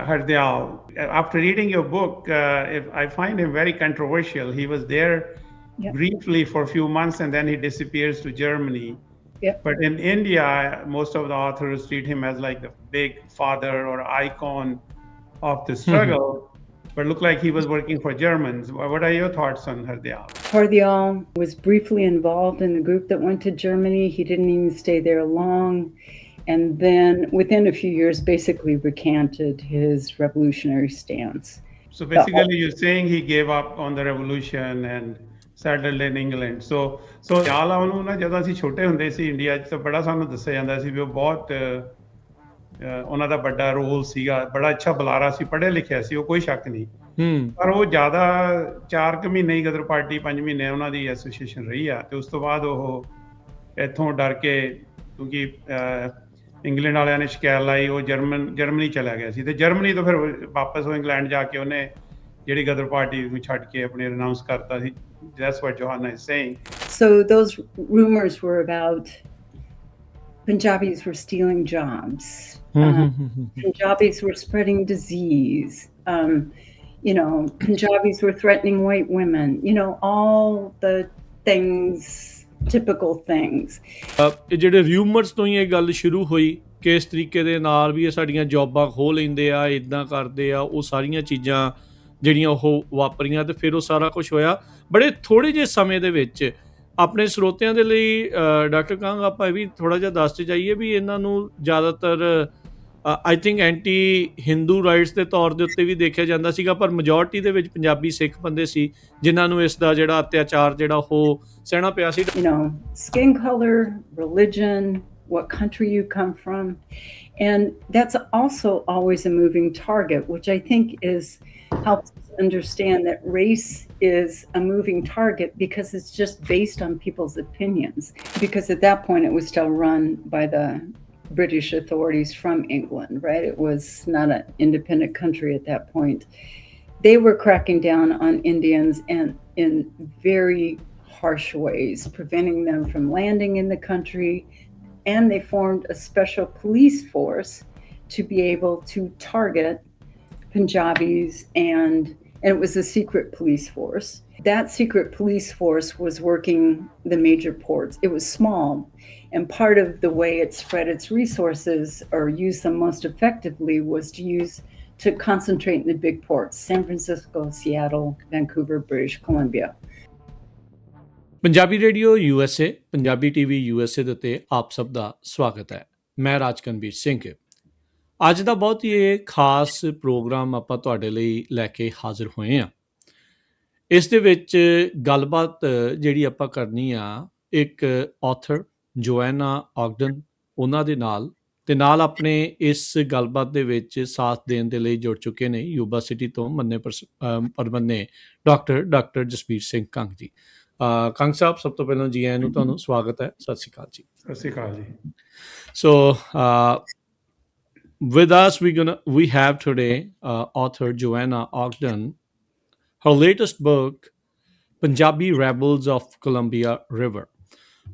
Har Dayal. After reading your book, I find him very controversial. He was there briefly for a few months and then he disappears to Germany. But in India, most of the authors treat him as like the big father or icon of the struggle. But looked like he was working for Germans. What are your thoughts on Har Dayal? Har Dayal was briefly involved in the group that went to Germany. He didn't even stay there long. And then within a few years, basically recanted his revolutionary stance. So basically you're saying he gave up on the revolution and settled in England. So Dayal ਉਹਨੂੰ ਨਾ ਜਦੋਂ ਅਸੀਂ ਛੋਟੇ ਹੁੰਦੇ ਸੀ India 'ਚ ਤਾਂ ਬੜਾ ਸਾਨੂੰ ਦੱਸਿਆ ਜਾਂਦਾ ਸੀ ਵੀ ਉਹ ਬਹੁਤ ਉਹਨਾਂ ਦਾ ਵੱਡਾ ਰੋਲ ਸੀਗਾ, ਬੜਾ ਅੱਛਾ ਬੁਲਾਰਾ ਸੀ, ਪੜ੍ਹਿਆ ਲਿਖਿਆ ਸੀ ਉਹ, ਕੋਈ ਸ਼ੱਕ ਨਹੀਂ। ਪਰ ਉਹ ਜ਼ਿਆਦਾ 4 ਕੁ ਮਹੀਨੇ ਹੀ ਗਦਰ ਪਾਰਟੀ 5 ਮਹੀਨੇ ਉਹਨਾਂ ਦੀ ਐਸੋਸੀਏਸ਼ਨ ਰਹੀ ਆ ਤੇ ਉਸ ਤੋਂ ਬਾਅਦ ਉਹ ਇੱਥੋਂ ਡਰ ਕੇ, ਕਿਉਂਕਿ ਇੰਗਲੈਂਡ ਵਾਲਿਆਂ ਨੇ ਸ਼ਿਕਾਇਤ ਲਾਈ, ਉਹ ਜਰਮਨੀ ਚਲਾ ਗਿਆ ਸੀ ਤੇ ਜਰਮਨੀ ਤੋਂ ਫਿਰ ਵਾਪਸ ਉਹ ਇੰਗਲੈਂਡ ਜਾ ਕੇ ਉਹਨੇ ਜਿਹੜੀ ਗਦਰ ਪਾਰਟੀ ਨੂੰ ਛੱਡ ਕੇ ਆਪਣੇ ਰਿਨਾਊਂਸ ਕਰਤਾ ਸੀ। That's what Johanna is saying. So those rumors were about Punjabis were stealing jobs. Punjabis were spreading disease. Punjabis were threatening white women. All the things, typical things. ਜਿਹੜੇ ਰਿਊਮਰਸ ਤੋਂ ਹੀ ਇਹ ਗੱਲ ਸ਼ੁਰੂ ਹੋਈ ਕਿ ਇਸ ਤਰੀਕੇ ਦੇ ਨਾਲ ਵੀ ਇਹ ਸਾਡੀਆਂ ਜੌਬਾਂ ਖੋਹ ਲੈਂਦੇ ਆ, ਇੱਦਾਂ ਕਰਦੇ ਆ, ਉਹ ਸਾਰੀਆਂ ਚੀਜ਼ਾਂ ਜਿਹੜੀਆਂ ਉਹ ਵਾਪਰੀਆਂ ਤੇ ਫਿਰ ਉਹ ਸਾਰਾ ਕੁਛ ਹੋਇਆ ਬੜੇ ਥੋੜ੍ਹੇ ਜਿਹੇ ਸਮੇਂ ਦੇ ਵਿੱਚ। ਆਪਣੇ ਸਰੋਤਿਆਂ ਦੇ ਲਈ ਡਾਕਟਰ ਕੰਗ ਆਪਾਂ ਇਹ ਵੀ ਥੋੜ੍ਹਾ ਜਿਹਾ ਦੱਸਦੇ ਜਾਈਏ ਵੀ ਇਹਨਾਂ ਨੂੰ ਜ਼ਿਆਦਾਤਰ I think anti Hindu rights ਦੇ ਤੌਰ ਦੇ ਉੱਤੇ ਵੀ ਦੇਖਿਆ ਜਾਂਦਾ ਸੀਗਾ, ਪਰ ਮੈਜੋਰਟੀ ਦੇ ਵਿੱਚ ਪੰਜਾਬੀ ਸਿੱਖ ਬੰਦੇ ਸੀ ਜਿਨ੍ਹਾਂ ਨੂੰ ਇਸ ਦਾ ਜਿਹੜਾ ਅਤਿਆਚਾਰ ਜਿਹੜਾ ਉਹ ਸਹਿਣਾ ਪਿਆ ਸੀ। Skin color, religion, what country you come from, and that's also always a moving target, which I think helps us understand that race is a moving target because it's just based on people's opinions. Because at that point it was still run by the British authorities from England, right? It was not an independent country at that point. They were cracking down on Indians and in very harsh ways, preventing them from landing in the country. And they formed a special police force to be able to target Punjabis, and it was a secret police force. That secret police force was working the major ports. It was small, and part of the way it spread its resources or used them most effectively was to concentrate in the big ports: San Francisco, Seattle, Vancouver, British Columbia. Punjabi radio USA, Punjabi TV USA ਦੇ ਉੱਤੇ ਆਪ ਸਭ ਦਾ ਸਵਾਗਤ ਹੈ। ਮੈਂ ਰਾਜਕਨਵੀਰ ਸਿੰਘ। ਅੱਜ ਦਾ ਬਹੁਤ ਹੀ ਇਹ ਖਾਸ ਪ੍ਰੋਗਰਾਮ ਆਪਾਂ ਤੁਹਾਡੇ ਲਈ ਲੈ ਕੇ ਹਾਜ਼ਰ ਹੋਏ ਹਾਂ। ਇਸ ਦੇ ਵਿੱਚ ਗੱਲਬਾਤ ਜਿਹੜੀ ਆਪਾਂ ਕਰਨੀ ਆ ਇੱਕ ਆਥਰ ਜੋਐਨਾ ਆਗਡਨ ਉਹਨਾਂ ਦੇ ਨਾਲ, ਤੇ ਨਾਲ ਆਪਣੇ ਇਸ ਗੱਲਬਾਤ ਦੇ ਵਿੱਚ ਸਾਥ ਦੇਣ ਦੇ ਲਈ ਜੁੜ ਚੁੱਕੇ ਨੇ ਯੂਬਾ ਸਿਟੀ ਤੋਂ ਮੰਨੇ ਪਰਮੰਨੇ ਡਾਕਟਰ ਜਸਬੀਰ ਸਿੰਘ ਕੰਗ ਜੀ। ਕੰਗ ਸਾਹਿਬ, ਸਭ ਤੋਂ ਪਹਿਲਾਂ ਜੀ ਆਇਆਂ ਨੂੰ ਤੁਹਾਨੂੰ ਸਵਾਗਤ ਹੈ। ਸਤਿ ਸ਼੍ਰੀ ਅਕਾਲ ਜੀ। ਸਤਿ ਸ਼੍ਰੀ ਅਕਾਲ ਜੀ। ਸੋ with us we have today author Johanna Ogden. Her latest book, Punjabi Rebels of Columbia River.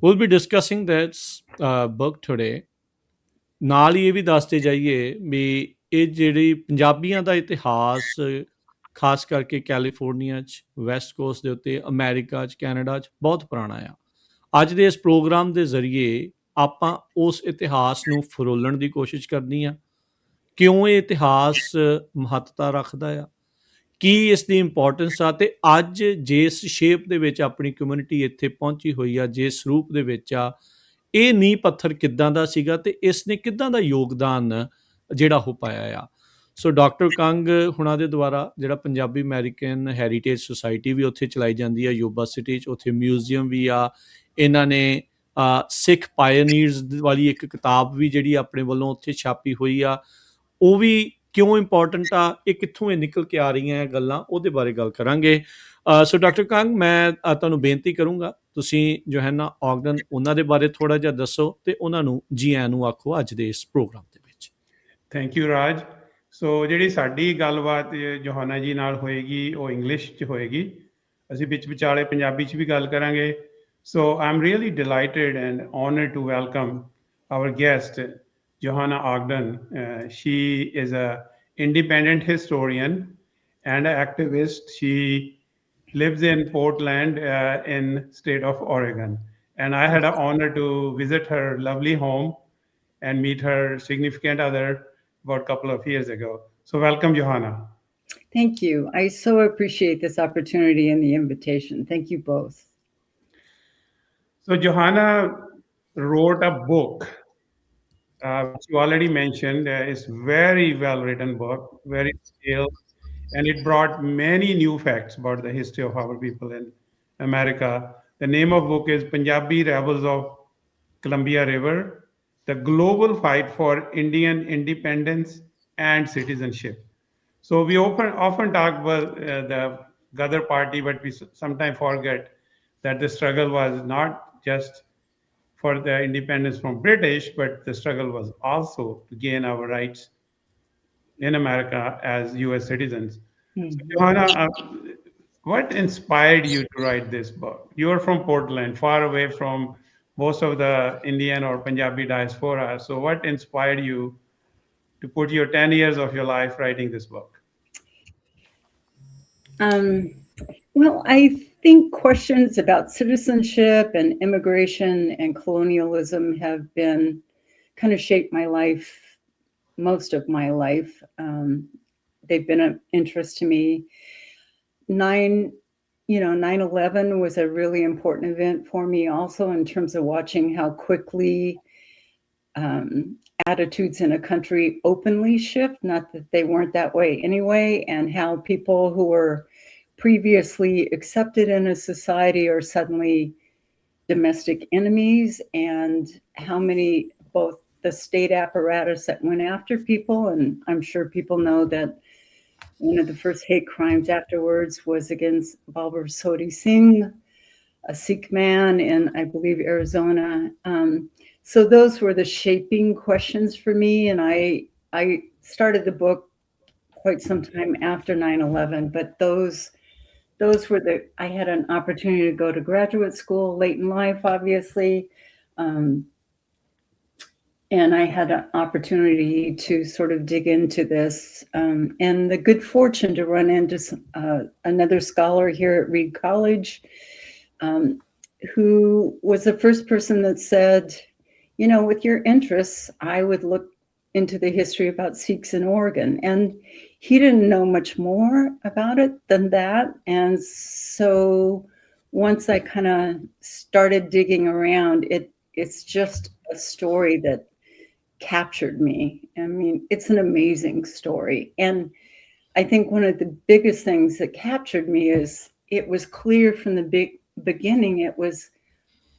We'll be discussing this book today. ਨਾਲ ਹੀ ਇਹ ਵੀ ਦੱਸਦੇ ਜਾਈਏ ਵੀ ਇਹ ਜਿਹੜੀ ਪੰਜਾਬੀਆਂ ਦਾ ਇਤਿਹਾਸ ਖਾਸ ਕਰਕੇ ਕੈਲੀਫੋਰਨੀਆ 'ਚ, ਵੈਸਟ ਕੋਸਟ ਦੇ ਉੱਤੇ, ਅਮਰੀਕਾ 'ਚ, ਕੈਨੇਡਾ 'ਚ ਬਹੁਤ ਪੁਰਾਣਾ ਆ। ਅੱਜ ਦੇ ਇਸ ਪ੍ਰੋਗਰਾਮ ਦੇ ਜ਼ਰੀਏ ਆਪਾਂ ਉਸ ਇਤਿਹਾਸ ਨੂੰ ਫਰੋਲਣ ਦੀ ਕੋਸ਼ਿਸ਼ ਕਰਨੀ ਆ। ਕਿਉਂ ਇਹ ਇਤਿਹਾਸ ਮਹੱਤਤਾ ਰੱਖਦਾ ਆ, ਕੀ ਇਸ ਦੀ ਇੰਪੋਰਟੈਂਸ ਆ, ਅਤੇ ਅੱਜ ਜਿਸ ਸ਼ੇਪ ਦੇ ਵਿੱਚ ਆਪਣੀ ਕਮਿਊਨਿਟੀ ਇੱਥੇ ਪਹੁੰਚੀ ਹੋਈ ਆ, ਜਿਸ ਰੂਪ ਦੇ ਵਿੱਚ ਆ, ਇਹ ਨੀਂਹ ਪੱਥਰ ਕਿੱਦਾਂ ਦਾ ਸੀਗਾ ਅਤੇ ਇਸ ਨੇ ਕਿੱਦਾਂ ਦਾ ਯੋਗਦਾਨ ਜਿਹੜਾ ਉਹ ਪਾਇਆ ਆ। ਸੋ ਡਾਕਟਰ ਕੰਗ ਹੁਣਾਂ ਦੇ ਦੁਆਰਾ ਜਿਹੜਾ ਪੰਜਾਬੀ ਅਮਰੀਕਨ ਹੈਰੀਟੇਜ ਸੁਸਾਇਟੀ ਵੀ ਉੱਥੇ ਚਲਾਈ ਜਾਂਦੀ ਆ ਯੂਬਾ ਸਿਟੀ 'ਚ, ਉੱਥੇ ਮਿਊਜ਼ੀਅਮ ਵੀ ਆ। ਇਹਨਾਂ ਨੇ ਸਿੱਖ ਪਾਇਨੀਅਰਸ ਵਾਲੀ ਇੱਕ ਕਿਤਾਬ ਵੀ ਜਿਹੜੀ ਆਪਣੇ ਵੱਲੋਂ ਉੱਥੇ ਛਾਪੀ ਹੋਈ ਆ, ਉਹ ਵੀ ਕਿਉਂ ਇੰਪੋਰਟੈਂਟ ਆ, ਇਹ ਕਿੱਥੋਂ ਇਹ ਨਿਕਲ ਕੇ ਆ ਰਹੀਆਂ ਗੱਲਾਂ, ਉਹਦੇ ਬਾਰੇ ਗੱਲ ਕਰਾਂਗੇ। ਸੋ ਡਾਕਟਰ ਕੰਗ, ਮੈਂ ਤੁਹਾਨੂੰ ਬੇਨਤੀ ਕਰੂੰਗਾ ਤੁਸੀਂ ਜੋਹੈਨਾ ਆਗਡਨ ਉਹਨਾਂ ਦੇ ਬਾਰੇ ਥੋੜ੍ਹਾ ਜਿਹਾ ਦੱਸੋ ਅਤੇ ਉਹਨਾਂ ਨੂੰ ਜੀ ਆਇਆਂ ਨੂੰ ਆਖੋ ਅੱਜ ਦੇ ਇਸ ਪ੍ਰੋਗਰਾਮ ਦੇ ਵਿੱਚ। ਥੈਂਕ ਯੂ ਰਾਜ। ਸੋ ਜਿਹੜੀ ਸਾਡੀ ਗੱਲਬਾਤ ਜੋਹਾਨਾ ਜੀ ਨਾਲ ਹੋਏਗੀ ਉਹ ਇੰਗਲਿਸ਼ 'ਚ ਹੋਏਗੀ, ਅਸੀਂ ਵਿੱਚ ਵਿਚਾਲੇ ਪੰਜਾਬੀ 'ਚ ਵੀ ਗੱਲ ਕਰਾਂਗੇ। So I am really delighted and honoured to welcome our guest Johanna Ogden. She is an independent historian and an activist. She lives in Portland, in state of Oregon. And I had an honor to visit her lovely home and meet her significant other about a couple of years ago. So welcome, Johanna. Thank you. I so appreciate this opportunity and the invitation. Thank you both. So Johanna wrote a book, which you already mentioned. It's very well written book, very detailed, and it brought many new facts about the history of our people in America. The name of book is Punjabi Rebels of Columbia River, the global fight for Indian independence and citizenship. So we often talk about the Ghadar party, but we sometimes forget that the struggle was not just for the independence from British, but the struggle was also to gain our rights in America as U.S. citizens. So, Johanna, what inspired you to write this book? You are from Portland, far away from most of the Indian or Punjabi diaspora. So, what inspired you to put your 10 years of your life writing this book? Well, I think questions about citizenship and immigration and colonialism have been kind of shaped my life, most of my life. They've been of interest to me. 9/11 was a really important event for me also in terms of watching how quickly attitudes in a country openly shift, not that they weren't that way anyway, and how people who were previously accepted in a society are suddenly domestic enemies, and how many, both the state apparatus that went after people, and I'm sure people know that one of the first hate crimes afterwards was against Balbar Sodhi Singh, a Sikh man in, I believe, Arizona. So those were the shaping questions for me, and I started the book quite some time after 9/11, but those were I had an opportunity to go to graduate school late in life, obviously. And I had an opportunity to sort of dig into this, and the good fortune to run into another scholar here at Reed College, who was the first person that said, with your interests, I would look into the history about Sikhs in Oregon. And he didn't know much more about it than that. And so once I kind of started digging around, it's just a story that captured me. I mean, it's an amazing story. And I think one of the biggest things that captured me is it was clear from the beginning, it was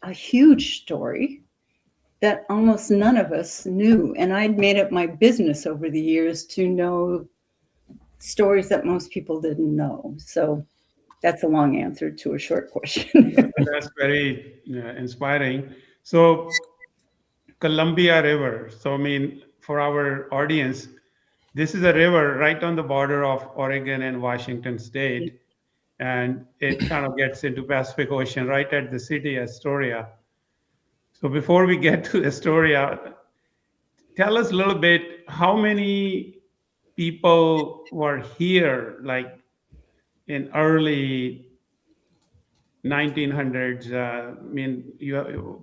a huge story that almost none of us knew. And I'd made it my business over the years to know stories that most people didn't know. So that's a long answer to a short question. That's very inspiring. So, Columbia River. So, I mean, for our audience, this is a river right on the border of Oregon and Washington State, and it kind of gets into Pacific Ocean right at the city Astoria. So, before we get to Astoria, tell us a little bit how many people were here, like in early 1900s. I mean,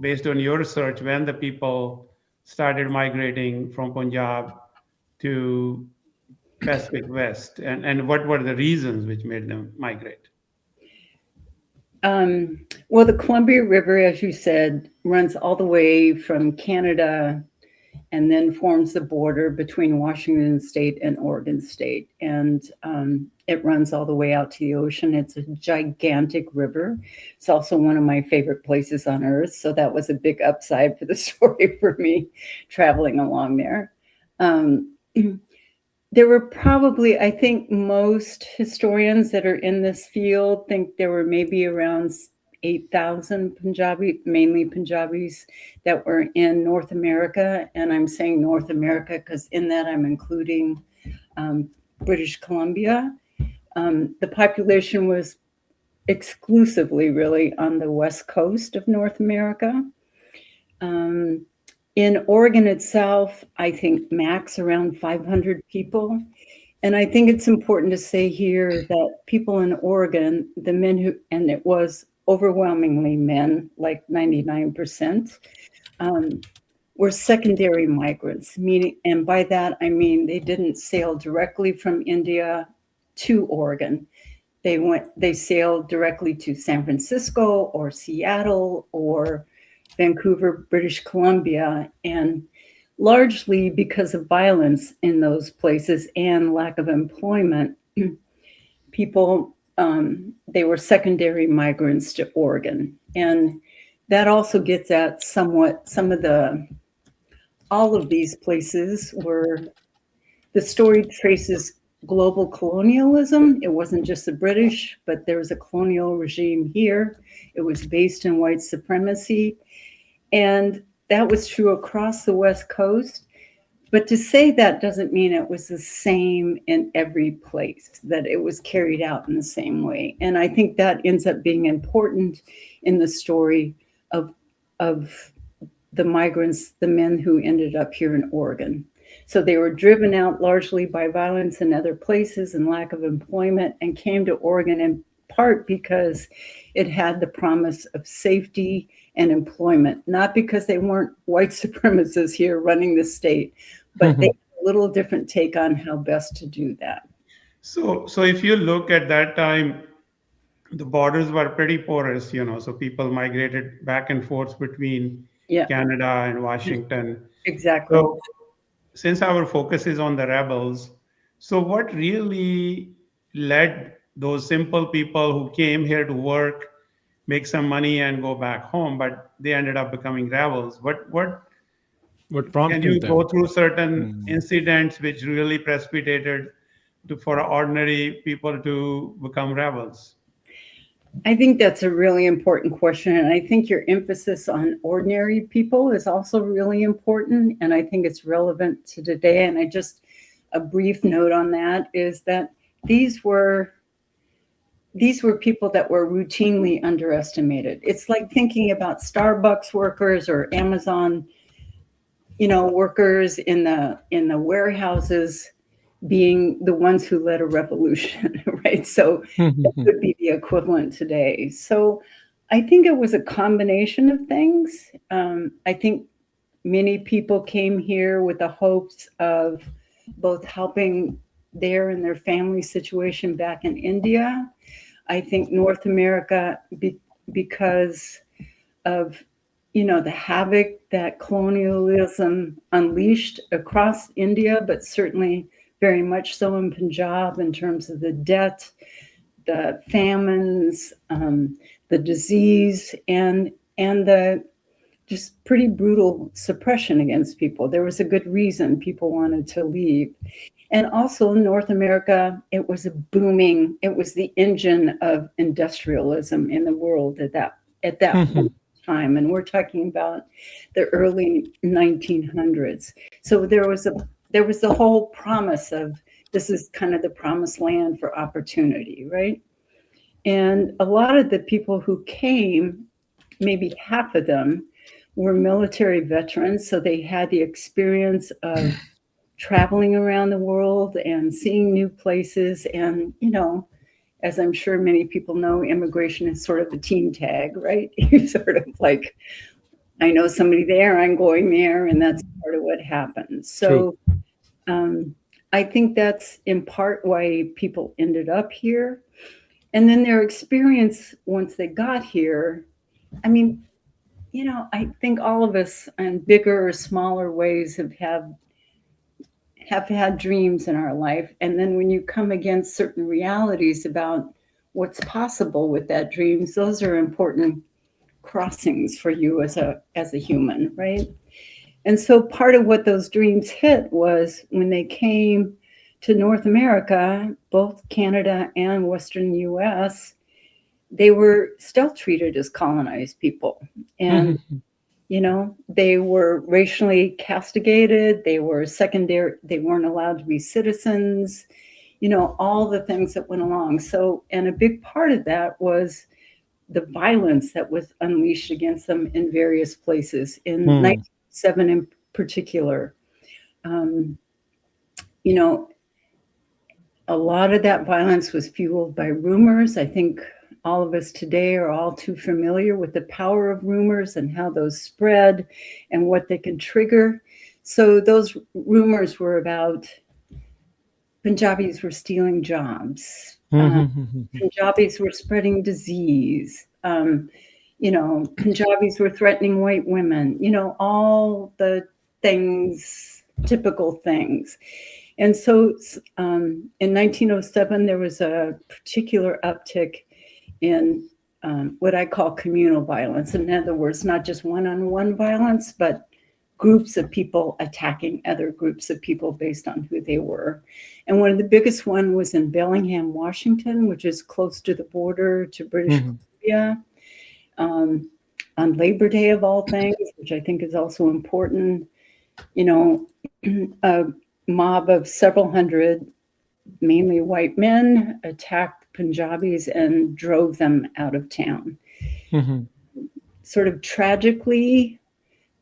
based on your research, when the people started migrating from Punjab to Pacific West, and what were the reasons which made them migrate? Well, the Columbia River, as you said, runs all the way from Canada and then forms the border between Washington State and Oregon State. And it runs all the way out to the ocean. It's a gigantic river. It's also one of my favorite places on earth. So that was a big upside for the story for me, traveling along there. There were probably, I think most historians that are in this field think there were maybe around 8,000 mainly Punjabis, that were in North America. And I'm saying North America because in that I'm including British Columbia. The population was exclusively really on the West Coast of North America. In Oregon itself, I think max around 500 people. And I think it's important to say here that people in Oregon, the men who, and it was overwhelmingly men, like 99%, were secondary migrants, meaning, and by that I mean they didn't sail directly from India to Oregon. They sailed directly to San Francisco or Seattle or Vancouver, British Columbia, and largely because of violence in those places and lack of employment, people, they were secondary migrants to Oregon. And that also gets at somewhat some of the, all of these places were, the story traces global colonialism. It wasn't just the British, but there was a colonial regime here. It was based in white supremacy. And that was true across the West Coast. But to say that doesn't mean it was the same in every place, that it was carried out in the same way. And I think that ends up being important in the story of the migrants, the men who ended up here in Oregon. So they were driven out largely by violence in other places and lack of employment, and came to Oregon in part because it had the promise of safety and employment, not because they weren't white supremacists here running the state, but they had a little different take on how best to do that. So if you look at that time, the borders were pretty porous, so people migrated back and forth between Canada and Washington. Exactly. So since our focus is on the rebels, so what really led those simple people who came here to work, make some money and go back home, but they ended up becoming rebels? What prompted can you them? go through certain incidents which really precipitated for ordinary people to become rebels? I think that's a really important question. And I think your emphasis on ordinary people is also really important. And I think it's relevant to today. And a brief note on that is that these were people that were routinely underestimated. It's like thinking about Starbucks workers or Amazon, workers in the warehouses being the ones who led a revolution, right? So that would be the equivalent today. So I think it was a combination of things. I think many people came here with the hopes of both helping their and their family situation back in India. I think North America, because of the havoc that colonialism unleashed across India, but certainly very much so in Punjab in terms of the debt, the famines, the disease, and the just pretty brutal suppression against people. There was a good reason people wanted to leave. And also in North America, it was the engine of industrialism in the world at that time. And we're talking about the early 1900s. So there was the whole promise of, this is kind of the promised land for opportunity, right? And a lot of the people who came, maybe half of them, were military veterans. So they had the experience of traveling around the world and seeing new places. And, as I'm sure many people know, immigration is sort of a team tag, right? You're sort of like, I know somebody there, I'm going there, and that's part of what happens. So I think that's in part why people ended up here. And then their experience once they got here, I mean, I think all of us in bigger or smaller ways have had dreams in our life. And then when you come against certain realities about what's possible with that dreams, those are important crossings for you as a human, right? And so part of what those dreams hit was when they came to North America, both Canada and Western US, they were still treated as colonized people. And they were racially castigated. They were secondary. They weren't allowed to be citizens, all the things that went along. So, and a big part of that was the violence that was unleashed against them in various places. In 1907 in particular, a lot of that violence was fueled by rumors. I think all of us today are all too familiar with the power of rumors and how those spread and what they can trigger. So those rumors were about Punjabis were stealing jobs. Punjabis were spreading disease. Punjabis were threatening white women, all the things, typical things. And so in 1907, there was a particular uptick in what I call communal violence. In other words, not just one-on-one violence, but groups of people attacking other groups of people based on who they were. And one of the biggest one was in Bellingham, Washington, which is close to the border to British Columbia, on Labor Day of all things, which I think is also important. A mob of several hundred, mainly white men, attacked Punjabis and drove them out of town. Sort of tragically,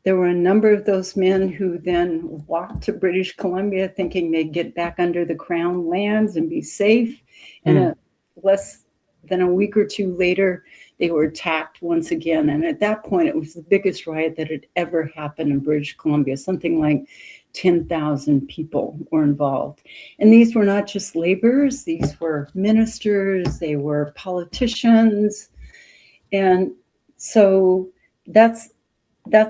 there were a number of those men who then walked to British Columbia thinking they'd get back under the Crown lands and be safe. And less than a week or two later, they were attacked once again. And at that point, it was the biggest riot that had ever happened in British Columbia. Something like 10,000 people were involved. And these were not just laborers, these were ministers, they were politicians. And so that's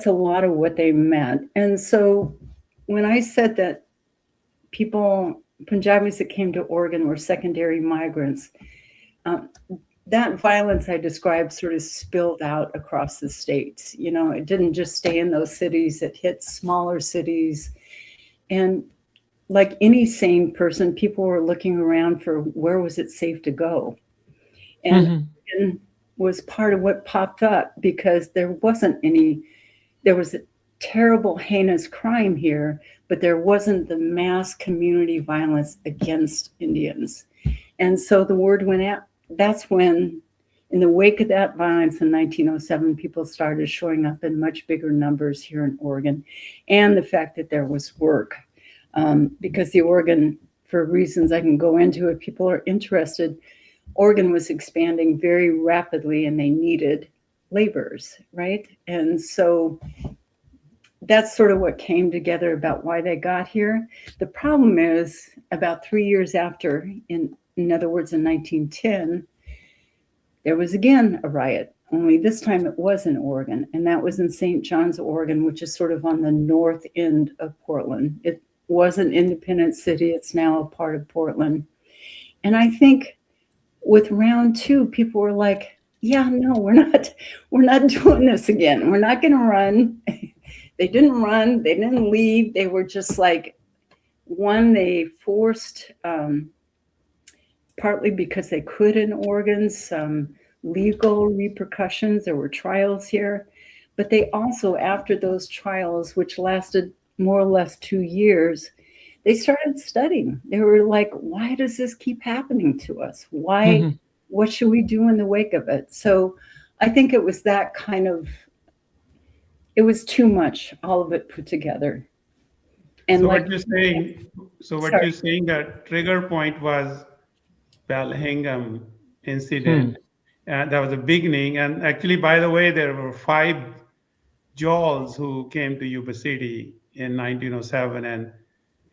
a lot of what they meant. And so when I said that Punjabis that came to Oregon were secondary migrants, that violence I described sort of spilled out across the states. It didn't just stay in those cities, it hit smaller cities. And like any sane person, people were looking around for where was it safe to go. And was part of what popped up because there was a terrible, heinous crime here, but there wasn't the mass community violence against Indians. And so the word went out. That's when, in the wake of that violence in 1907, people started showing up in much bigger numbers here in Oregon. And the fact that there was work, because the Oregon, for reasons I can go into if people are interested, Oregon was expanding very rapidly and they needed laborers, right? And so that's sort of what came together about why they got here. The problem is about 3 years after, in other words, in 1910, there was again a riot, only this time it was in Oregon, and that was in St. John's, Oregon, which is sort of on the north end of Portland. It was an independent city. It's now a part of Portland. And I think with round two, people were like, yeah, no, we're not doing this again. We're not going to run. They didn't run. They didn't leave. They were just like, one, they forced, partly because they could in Oregon, some legal repercussions. There were trials here. But they also, after those trials, which lasted more or less 2 years, they started studying. They were like, why does this keep happening to us? Why? What should we do in the wake of it? So I think it was that kind of, it was too much, all of it put together. And so like, what you're saying, the trigger point was Bellingham incident. And that was the beginning. And actually, by the way, there were 5 Jawls who came to Yuba City in 1907.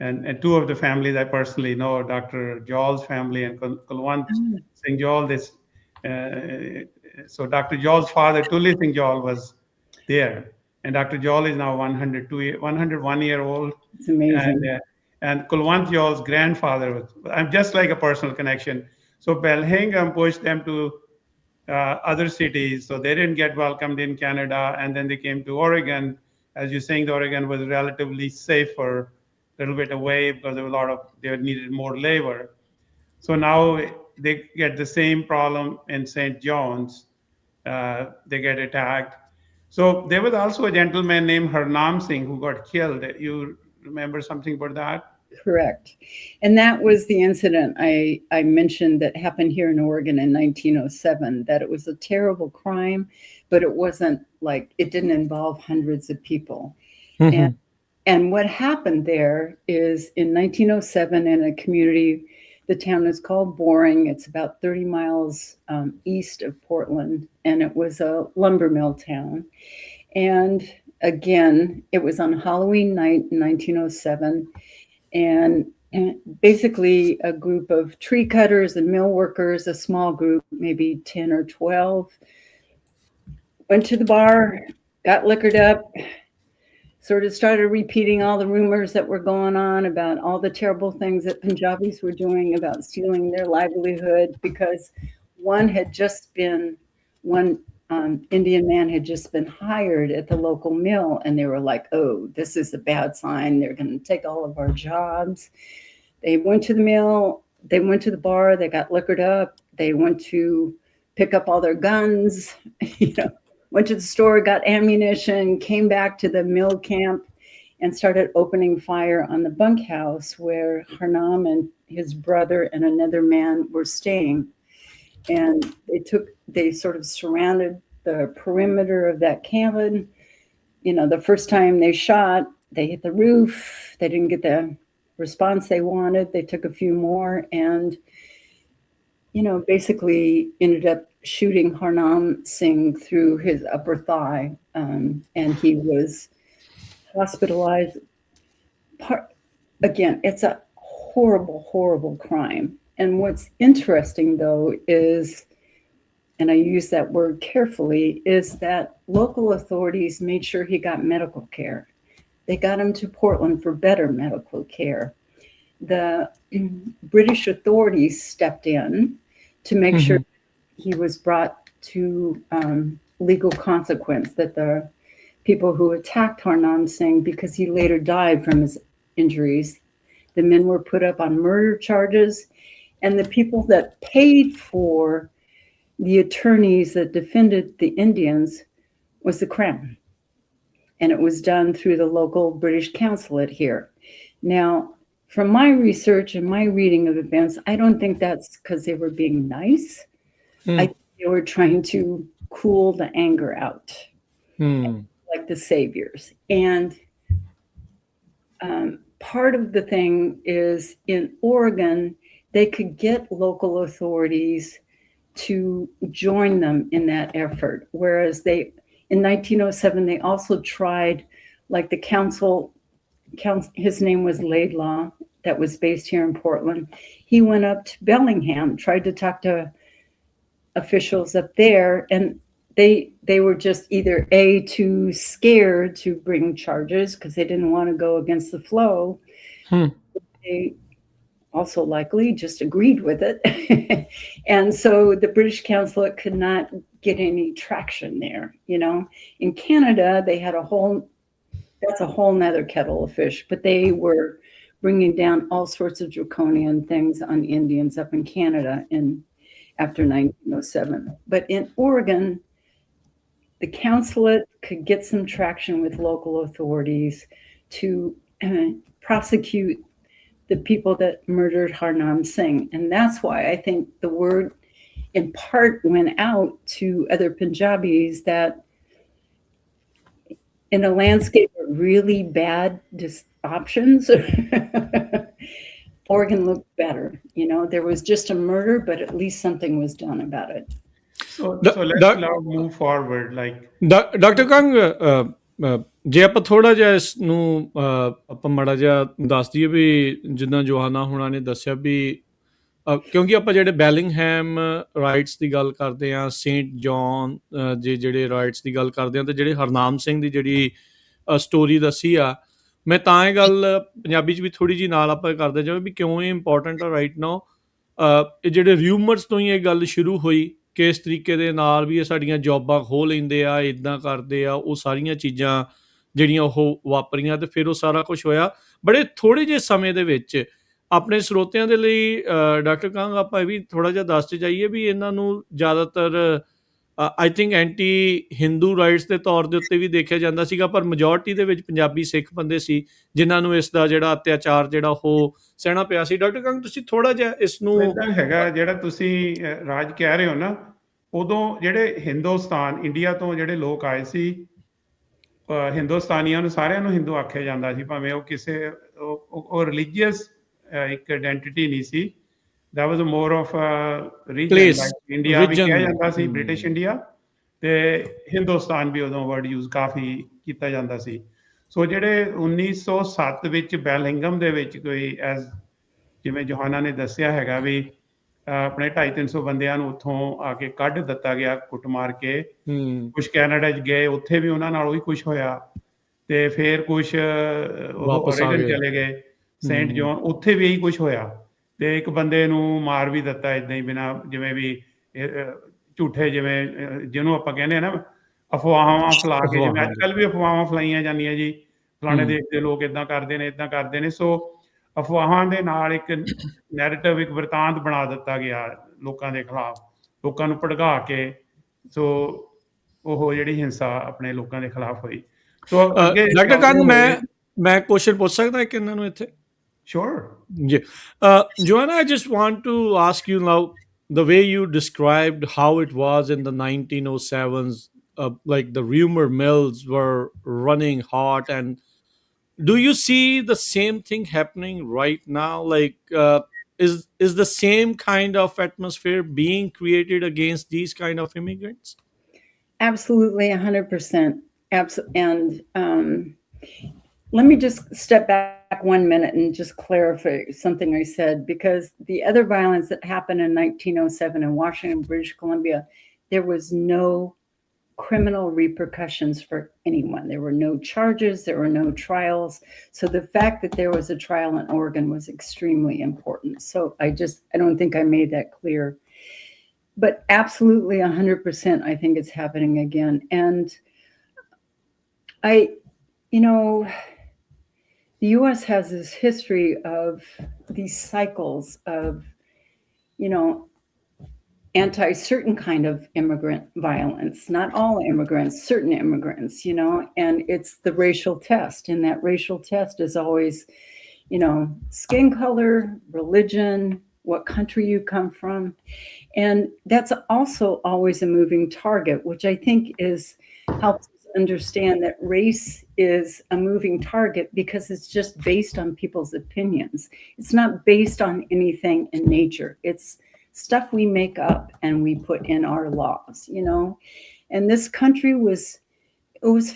And 2 of the families I personally know, Dr. Jawl's family and Kulwant Singh Jawal. So Dr. Jawl's father, Tulli Singh Jawal, was there. And Dr. Jawal is now 101 year old. It's amazing. And Kulwant Jawal's grandfather I'm just like a personal connection. So Bellingham pushed them to other cities. So they didn't get welcomed in Canada. And then they came to Oregon. As you're saying, the Oregon was relatively safer, a little bit away because there was they needed more labor. So now they get the same problem in St. John's. They get attacked. So there was also a gentleman named Harnam Singh who got killed. You remember something about that? Correct. And that was the incident I mentioned that happened here in Oregon in 1907, that it was a terrible crime, but it wasn't like, it didn't involve hundreds of people. And what happened there is in 1907 in a community The town is called Boring. It's about 30 miles east of Portland, and it was a lumber mill town. And again, it was on Halloween night in 1907, and basically a group of tree cutters and mill workers, a small group, maybe 10 or 12, went to the bar, got liquored up, sort of started repeating all the rumors that were going on about all the terrible things that Punjabis were doing about stealing their livelihood, because one Indian man had just been hired at the local mill, and they were like, oh, this is a bad sign. They're going to take all of our jobs. They went to the mill, they went to the bar, they got liquored up, they went to pick up all their guns, went to the store, got ammunition, came back to the mill camp, and started opening fire on the bunkhouse where Harnam and his brother and another man were staying. And they sort of surrounded the perimeter of that cabin. The first time they shot, they hit the roof. They didn't get the response they wanted. They took a few more and, basically ended up shooting Harnam Singh through his upper thigh. And he was hospitalized. Again, it's a horrible, horrible crime. And what's interesting, though, is, and I use that word carefully, is that local authorities made sure he got medical care. They got him to Portland for better medical care. The British authorities stepped in to make sure he was brought to legal consequence, that the people who attacked Harnam Singh, because he later died from his injuries, the men were put up on murder charges. And the people that paid for the attorneys that defended the Indians was the Crown. And it was done through the local British consulate here. Now, from my research and my reading of events, I don't think that's because they were being nice. I think they were trying to cool the anger out, like the saviors. And part of the thing is, in Oregon, they could get local authorities to join them in that effort. Whereas in 1907, they also tried, like the council, his name was Laidlaw, that was based here in Portland. He went up to Bellingham, tried to talk to officials up there, and they were just either too scared to bring charges because they didn't want to go against the flow. They also likely just agreed with it. And so the British consulate could not get any traction there. In Canada, they had that's a whole nother kettle of fish, but they were bringing down all sorts of draconian things on Indians up in Canada after 1907. But in Oregon, the consulate could get some traction with local authorities to prosecute the people that murdered Harnam Singh. And that's why I think the word in part went out to other Punjabis that in a landscape of really bad options, Oregon looked better. There was just a murder, but at least something was done about it. So let's now move forward. Doctor Kang, ਜੇ ਆਪਾਂ ਥੋੜਾ ਜਿਹਾ ਇਸ ਨੂੰ ਆਪਾਂ ਮਾੜਾ ਜਿਹਾ ਦੱਸ ਦਈਏ ਵੀ ਜਿੱਦਾਂ ਜੋਹਾਨਾ ਹੁਣਾਂ ਨੇ ਦੱਸਿਆ ਵੀ ਕਿਉਂਕਿ ਆਪਾਂ ਜਿਹੜੇ ਬੈਲਿੰਗਹੈਮ ਰਾਈਟਸ ਦੀ ਗੱਲ ਕਰਦੇ ਹਾਂ, ਸੇਂਟ ਜੌਨ ਜਿਹੜੇ ਰਾਈਟਸ ਦੀ ਗੱਲ ਕਰਦੇ ਹਾਂ, ਤੇ ਜਿਹੜੇ ਹਰਨਾਮ ਸਿੰਘ ਦੀ ਜਿਹੜੀ ਸਟੋਰੀ ਦੱਸੀ ਆ, ਮੈਂ ਤਾਂ ਇਹ ਗੱਲ ਪੰਜਾਬੀ 'ਚ ਵੀ ਥੋੜ੍ਹੀ ਜਿਹੀ ਨਾਲ ਆਪਾਂ ਕਰਦੇ ਜਾਵਾਂ ਵੀ ਕਿਉਂ ਇਹ ਇੰਪੋਰਟੈਂਟ ਆ ਰਾਈਟ ਨਾਓ। ਇਹ ਜਿਹੜੇ ਰਿਊਮਰਸ ਤੋਂ ਹੀ ਇਹ ਗੱਲ ਸ਼ੁਰੂ ਹੋਈ ਕਿ ਇਸ ਤਰੀਕੇ ਦੇ ਨਾਲ ਵੀ ਇਹ ਸਾਡੀਆਂ ਜੋਬਾਂ ਖੋਹ ਲੈਂਦੇ ਆ, ਇੱਦਾਂ ਕਰਦੇ ਆ, ਉਹ ਸਾਰੀਆਂ ਚੀਜ਼ਾਂ ਜਿਹੜੀਆਂ ਉਹ ਵਾਪਰੀਆਂ, ਤੇ ਫਿਰ ਉਹ ਸਾਰਾ ਕੁਛ ਹੋਇਆ ਬੜੇ ਥੋੜ੍ਹੇ ਜਿਹੇ ਸਮੇਂ ਦੇ ਵਿੱਚ। ਆਪਣੇ ਸਰੋਤਿਆਂ ਦੇ ਲਈ ਡਾਕਟਰ ਕੰਗ ਆਪਾਂ ਇਹ ਵੀ ਥੋੜ੍ਹਾ ਜਿਹਾ ਦੱਸਦੇ ਜਾਈਏ ਵੀ ਇਹਨਾਂ ਨੂੰ ਜ਼ਿਆਦਾਤਰ I think anti Hindu rights ਦੇ ਤੌਰ ਦੇ ਉੱਤੇ ਵੀ ਦੇਖਿਆ ਜਾਂਦਾ ਸੀਗਾ, ਪਰ ਮੈਜੋਰਟੀ ਦੇ ਵਿੱਚ ਪੰਜਾਬੀ ਸਿੱਖ ਬੰਦੇ ਸੀ ਜਿਨ੍ਹਾਂ ਨੂੰ ਇਸ ਦਾ ਜਿਹੜਾ ਅਤਿਆਚਾਰ ਜਿਹੜਾ ਉਹ ਸਹਿਣਾ ਪਿਆ ਸੀ। ਡਾਕਟਰ ਕੰਗ, ਤੁਸੀਂ ਥੋੜਾ ਜਿਹਾ ਇਸ ਨੂੰ ਹੈਗਾ ਜਿਹੜਾ ਤੁਸੀਂ ਰਾਜ ਕਹਿ ਰਹੇ ਹੋ ਨਾ, ਉਦੋਂ ਜਿਹੜੇ ਹਿੰਦੁਸਤਾਨ ਇੰਡੀਆ ਤੋਂ ਜਿਹੜੇ ਲੋਕ ਆਏ ਸੀ, ਹਿੰਦੁਸਤਾਨੀਆਂ ਨੂੰ ਸਾਰਿਆਂ ਨੂੰ ਹਿੰਦੂ ਆਖਿਆ ਜਾਂਦਾ ਸੀ, ਭਾਵੇਂ ਉਹ ਕਿਸੇ ਉਹ ਰਿਲੀਜੀਅਸ ਇੱਕ ਆਇਡੈਂਟੀਟੀ ਨਹੀਂ ਸੀ, that was a more of a region like Place, India ਵੀ ਕਿਹਾ region. ਜਾਂਦਾ ਸੀ ਬ੍ਰਿਟਿਸ਼ ਇੰਡੀਆ ਤੇ ਹਿੰਦੁਸਤਾਨ ਵੀ ਉਦੋਂ ਵਰਡ ਯੂਜ਼ ਕਾਫੀ ਕੀਤਾ ਜਾਂਦਾ ਸੀ ਸੋ ਜਿਹੜੇ 1907 ਵਿੱਚ ਬੈਲਿੰਗਮ ਦੇ ਵਿੱਚ ਕੋਈ ਐਜ਼ ਜਿਵੇਂ ਜੋਹਾਨਾ ਨੇ ਦੱਸਿਆ ਹੈਗਾ ਵੀ ਆਪਣੇ 250-300 ਬੰਦਿਆਂ ਨੂੰ ਉੱਥੋਂ ਆ ਕੇ ਕੱਢ ਦਿੱਤਾ ਗਿਆ ਕੁੱਟ ਮਾਰ ਕੇ Hmm. ਕੁਛ ਕੈਨੇਡਾ 'ਚ ਗਏ ਉੱਥੇ ਵੀ ਉਹਨਾਂ ਨਾਲ ਉਹੀ ਕੁਛ ਹੋਇਆ ਤੇ ਫਿਰ ਕੁਛ ਉਹ ਵਾਪਸ ਆ ਓਰੇਗਨ ਗਏ। ਚਲੇ ਗਏ ਸੇਂਟ Hmm. ਜੌਨ ਉੱਥੇ ਵੀ ਇਹੀ ਕੁਛ ਹੋਇਆ ਤੇ ਇੱਕ ਬੰਦੇ ਨੂੰ ਮਾਰ ਵੀ ਦਿੱਤਾ ਇਦਾਂ ਹੀ ਬਿਨਾਂ ਜਿਵੇਂ ਵੀ ਝੂਠੇ ਜਿਵੇਂ ਜਿਹਨੂੰ ਆਪਾਂ ਕਹਿੰਦੇ ਆ ਨਾ ਅਫਵਾਹਾਂ ਫੈਲਾ ਕੇ ਜਿਵੇਂ ਅੱਜ ਕੱਲ੍ਹ ਵੀ ਅਫਵਾਹਾਂ ਫੈਲਾਈਆਂ ਜਾਂਦੀਆਂ ਜੀ ਫਲਾਣੇ Hmm. ਦੇਸ਼ ਦੇ ਲੋਕ ਇਦਾਂ ਕਰਦੇ ਨੇ ਸੋ ਅਫਵਾਹਾਂ ਦੇ ਨਾਲ ਇੱਕ ਨੈਰੇਟਿਵ ਇੱਕ ਵਰਤਾਂਤ ਬਣਾ ਦਿੱਤਾ ਗਿਆ ਲੋਕਾਂ ਦੇ ਖਿਲਾਫ ਲੋਕਾਂ ਨੂੰ ਭੜਕਾ ਕੇ ਸੋ ਉਹ ਜਿਹੜੀ ਹਿੰਸਾ ਆਪਣੇ ਲੋਕਾਂ ਦੇ ਖਿਲਾਫ ਹੋਈ ਸੋ ਅੱਗੇ ਡਾਕਟਰ ਚੱਲਦੇ ਕੰਗ ਹੋਏ ਮੈਂ ਕੁਐਸਚਨ ਪੁੱਛ ਸਕਦਾ ਇੱਕ ਇਹਨਾਂ ਨੂੰ ਇੱਥੇ sure Yeah. Joanna, I just want to ask you now the way you described how it was in the 1907s, like the rumor mills were running hot. And do you see the same thing happening right now? Like, is the same kind of atmosphere being created against these kind of immigrants? Absolutely, 100%. And let me just step back 1 minute and just clarify something I said, because the other violence that happened in 1907 in Washington, British Columbia, there was no criminal repercussions for anyone. There were no charges, there were no trials. So the fact that there was a trial in Oregon was extremely important. So I don't think I made that clear. But absolutely 100%, I think it's happening again. And the US has this history of these cycles of, anti-certain kind of immigrant violence, not all immigrants, certain immigrants, and it's the racial test. And that racial test is always, skin color, religion, what country you come from. And that's also always a moving target, which I think helps us understand that race is a moving target because it's just based on people's opinions. It's not based on anything in nature. It's stuff we make up and we put in our laws, And this country was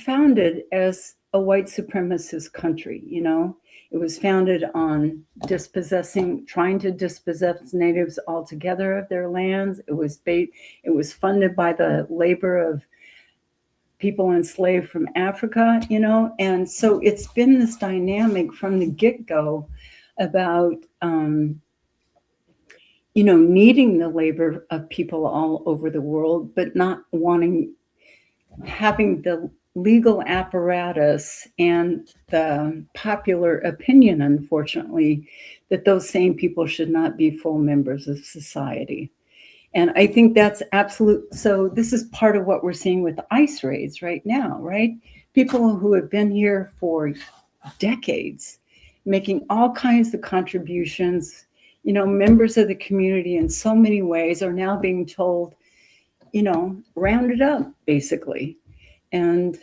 founded as a white supremacist country, It was founded on trying to dispossess natives altogether of their lands. It was funded by the labor of people enslaved from Africa, And so it's been this dynamic from the get-go about, needing the labor of people all over the world, but not having the legal apparatus and the popular opinion, unfortunately, that those same people should not be full members of society. And I think that's absolute. So this is part of what we're seeing with the ICE raids right now, right? People who have been here for decades, making all kinds of contributions, members of the community in so many ways are now being told, rounded up, basically. And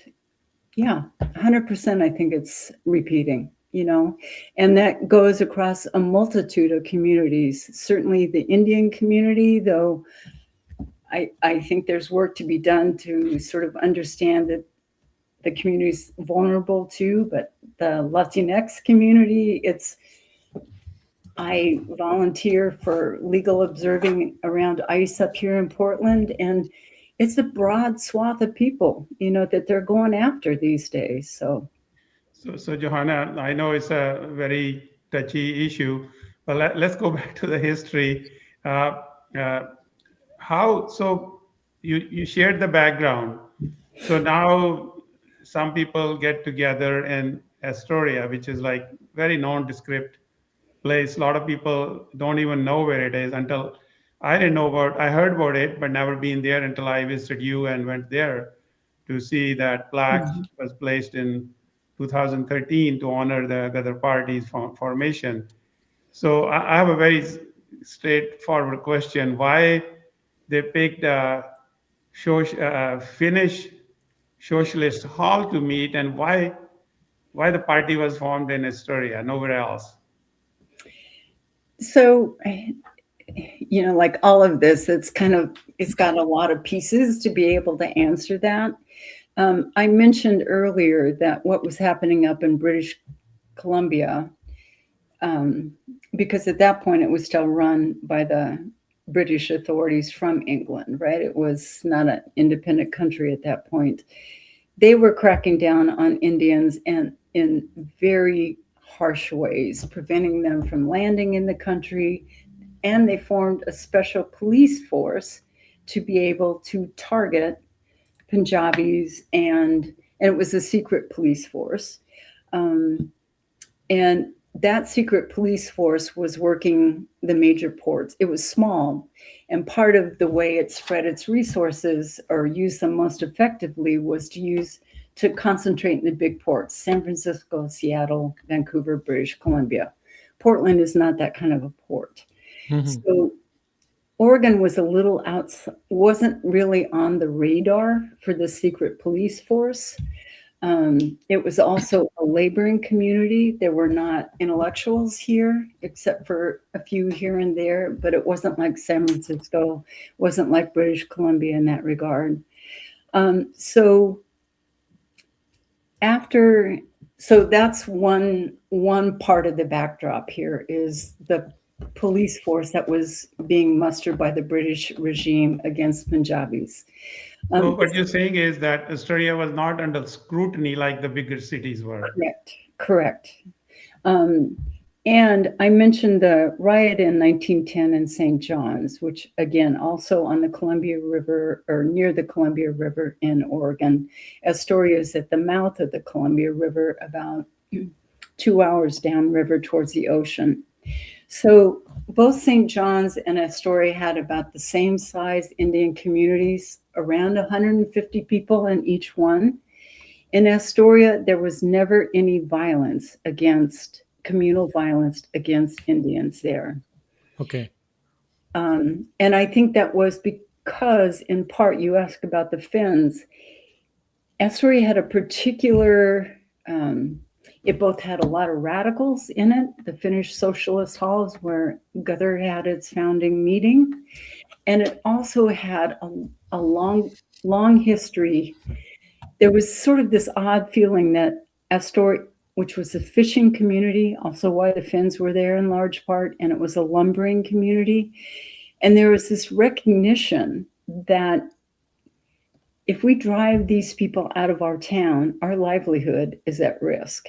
yeah, 100%, I think it's repeating, and that goes across a multitude of communities. Certainly the Indian community, though, I think there's work to be done to sort of understand that the community's vulnerable too, but the Latinx community, I volunteer for legal observing around ICE up here in Portland, and it's a broad swath of people, that they're going after these days. So Johanna, I know it's a very touchy issue, but let's go back to the history. So you shared the background. So now some people get together in Astoria, which is like very nondescript place. A lot of people don't even know where it is until I heard about it, but never been there until I visited you and went there to see that plaque was placed in 2013 to honor the Ghadar Party's formation. So I have a very straightforward question. Why they picked a Finnish socialist hall to meet, and why the party was formed in Astoria, nowhere else? So like all of this, it's got a lot of pieces to be able to answer that. I mentioned earlier that what was happening up in British Columbia, because at that point it was still run by the British authorities from England, right? It was not an independent country at that point. They were cracking down on Indians and in very harsh ways, preventing them from landing in the country. And they formed a special police force to be able to target Punjabis, and it was a secret police force. And that secret police force was working the major ports. It was small, and part of the way it spread its resources or used them most effectively was to concentrate in the big ports: San Francisco, Seattle, Vancouver, British Columbia. Portland is not that kind of a port. Mhm. So Oregon was wasn't really on the radar for the secret police force. It was also a laboring community. There were not intellectuals here, except for a few here and there, but it wasn't like San Francisco, wasn't like British Columbia in that regard. So that's one part of the backdrop here, is the police force that was being mustered by the British regime against Punjabis. So what you're saying is that Australia was not under scrutiny like the bigger cities were. Correct. And I mentioned the riot in 1910 in St. John's, which again, also on the Columbia River or near the Columbia River in Oregon. Astoria is at the mouth of the Columbia River, about 2 hours downriver towards the ocean. So both St. John's and Astoria had about the same size Indian communities, around 150 people in each one. In Astoria, there was never any communal violence against Indians there. Okay. And I think that was because, in part, you asked about the Finns. Astoria had a particular, it both had a lot of radicals in it, the Finnish Socialist Halls where Ghadar had its founding meeting, and it also had a long history. There was sort of this odd feeling that Astoria, which was a fishing community, also why the Finns were there in large part, and it was a lumbering community. And there was this recognition that if we drive these people out of our town, our livelihood is at risk.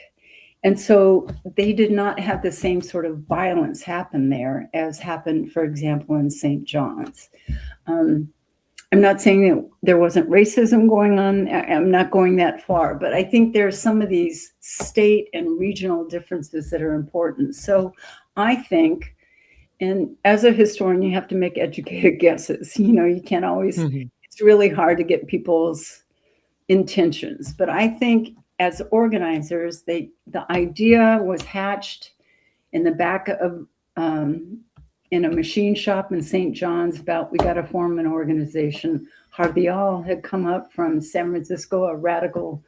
And so they did not have the same sort of violence happen there as happened, for example, in St. John's. I'm not saying that there wasn't racism going on. I'm not going that far, but I think there's some of these state and regional differences that are important. So I think, and as a historian, you have to make educated guesses. You can't always, it's really hard to get people's intentions. But I think as organizers, the idea was hatched in the back of, in a machine shop in St. John's about, we got to form an organization. Har Dayal had come up from San Francisco, a radical,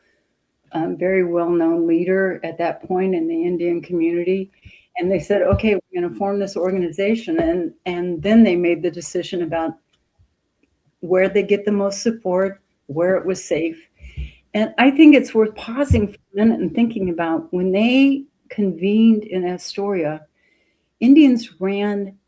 very well-known leader at that point in the Indian community. And they said, okay, we're going to form this organization. And then they made the decision about where they get the most support, where it was safe. And I think it's worth pausing for a minute and thinking about when they convened in Astoria, Indians ran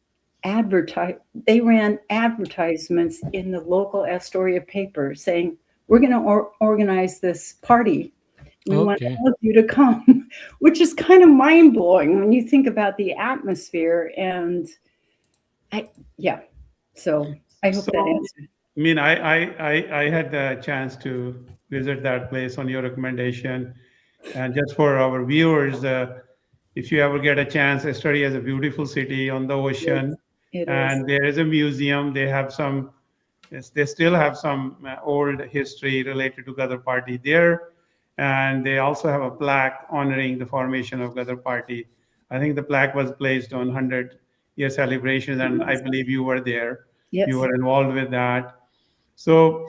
advertisements in the local Astoria paper saying, we're going to organize this party. We want all of you to come, which is kind of mind-blowing when you think about the atmosphere. And so I hope that answered. I mean, I had the chance to visit that place on your recommendation. And just for our viewers, if you ever get a chance, Astoria is a beautiful city on the ocean. And there is a museum. They still have some old history related to Ghadar Party there. And they also have a plaque honoring the formation of Ghadar Party. I think the plaque was placed on 100-year celebration, and I believe you were there. Yes. You were involved with that. So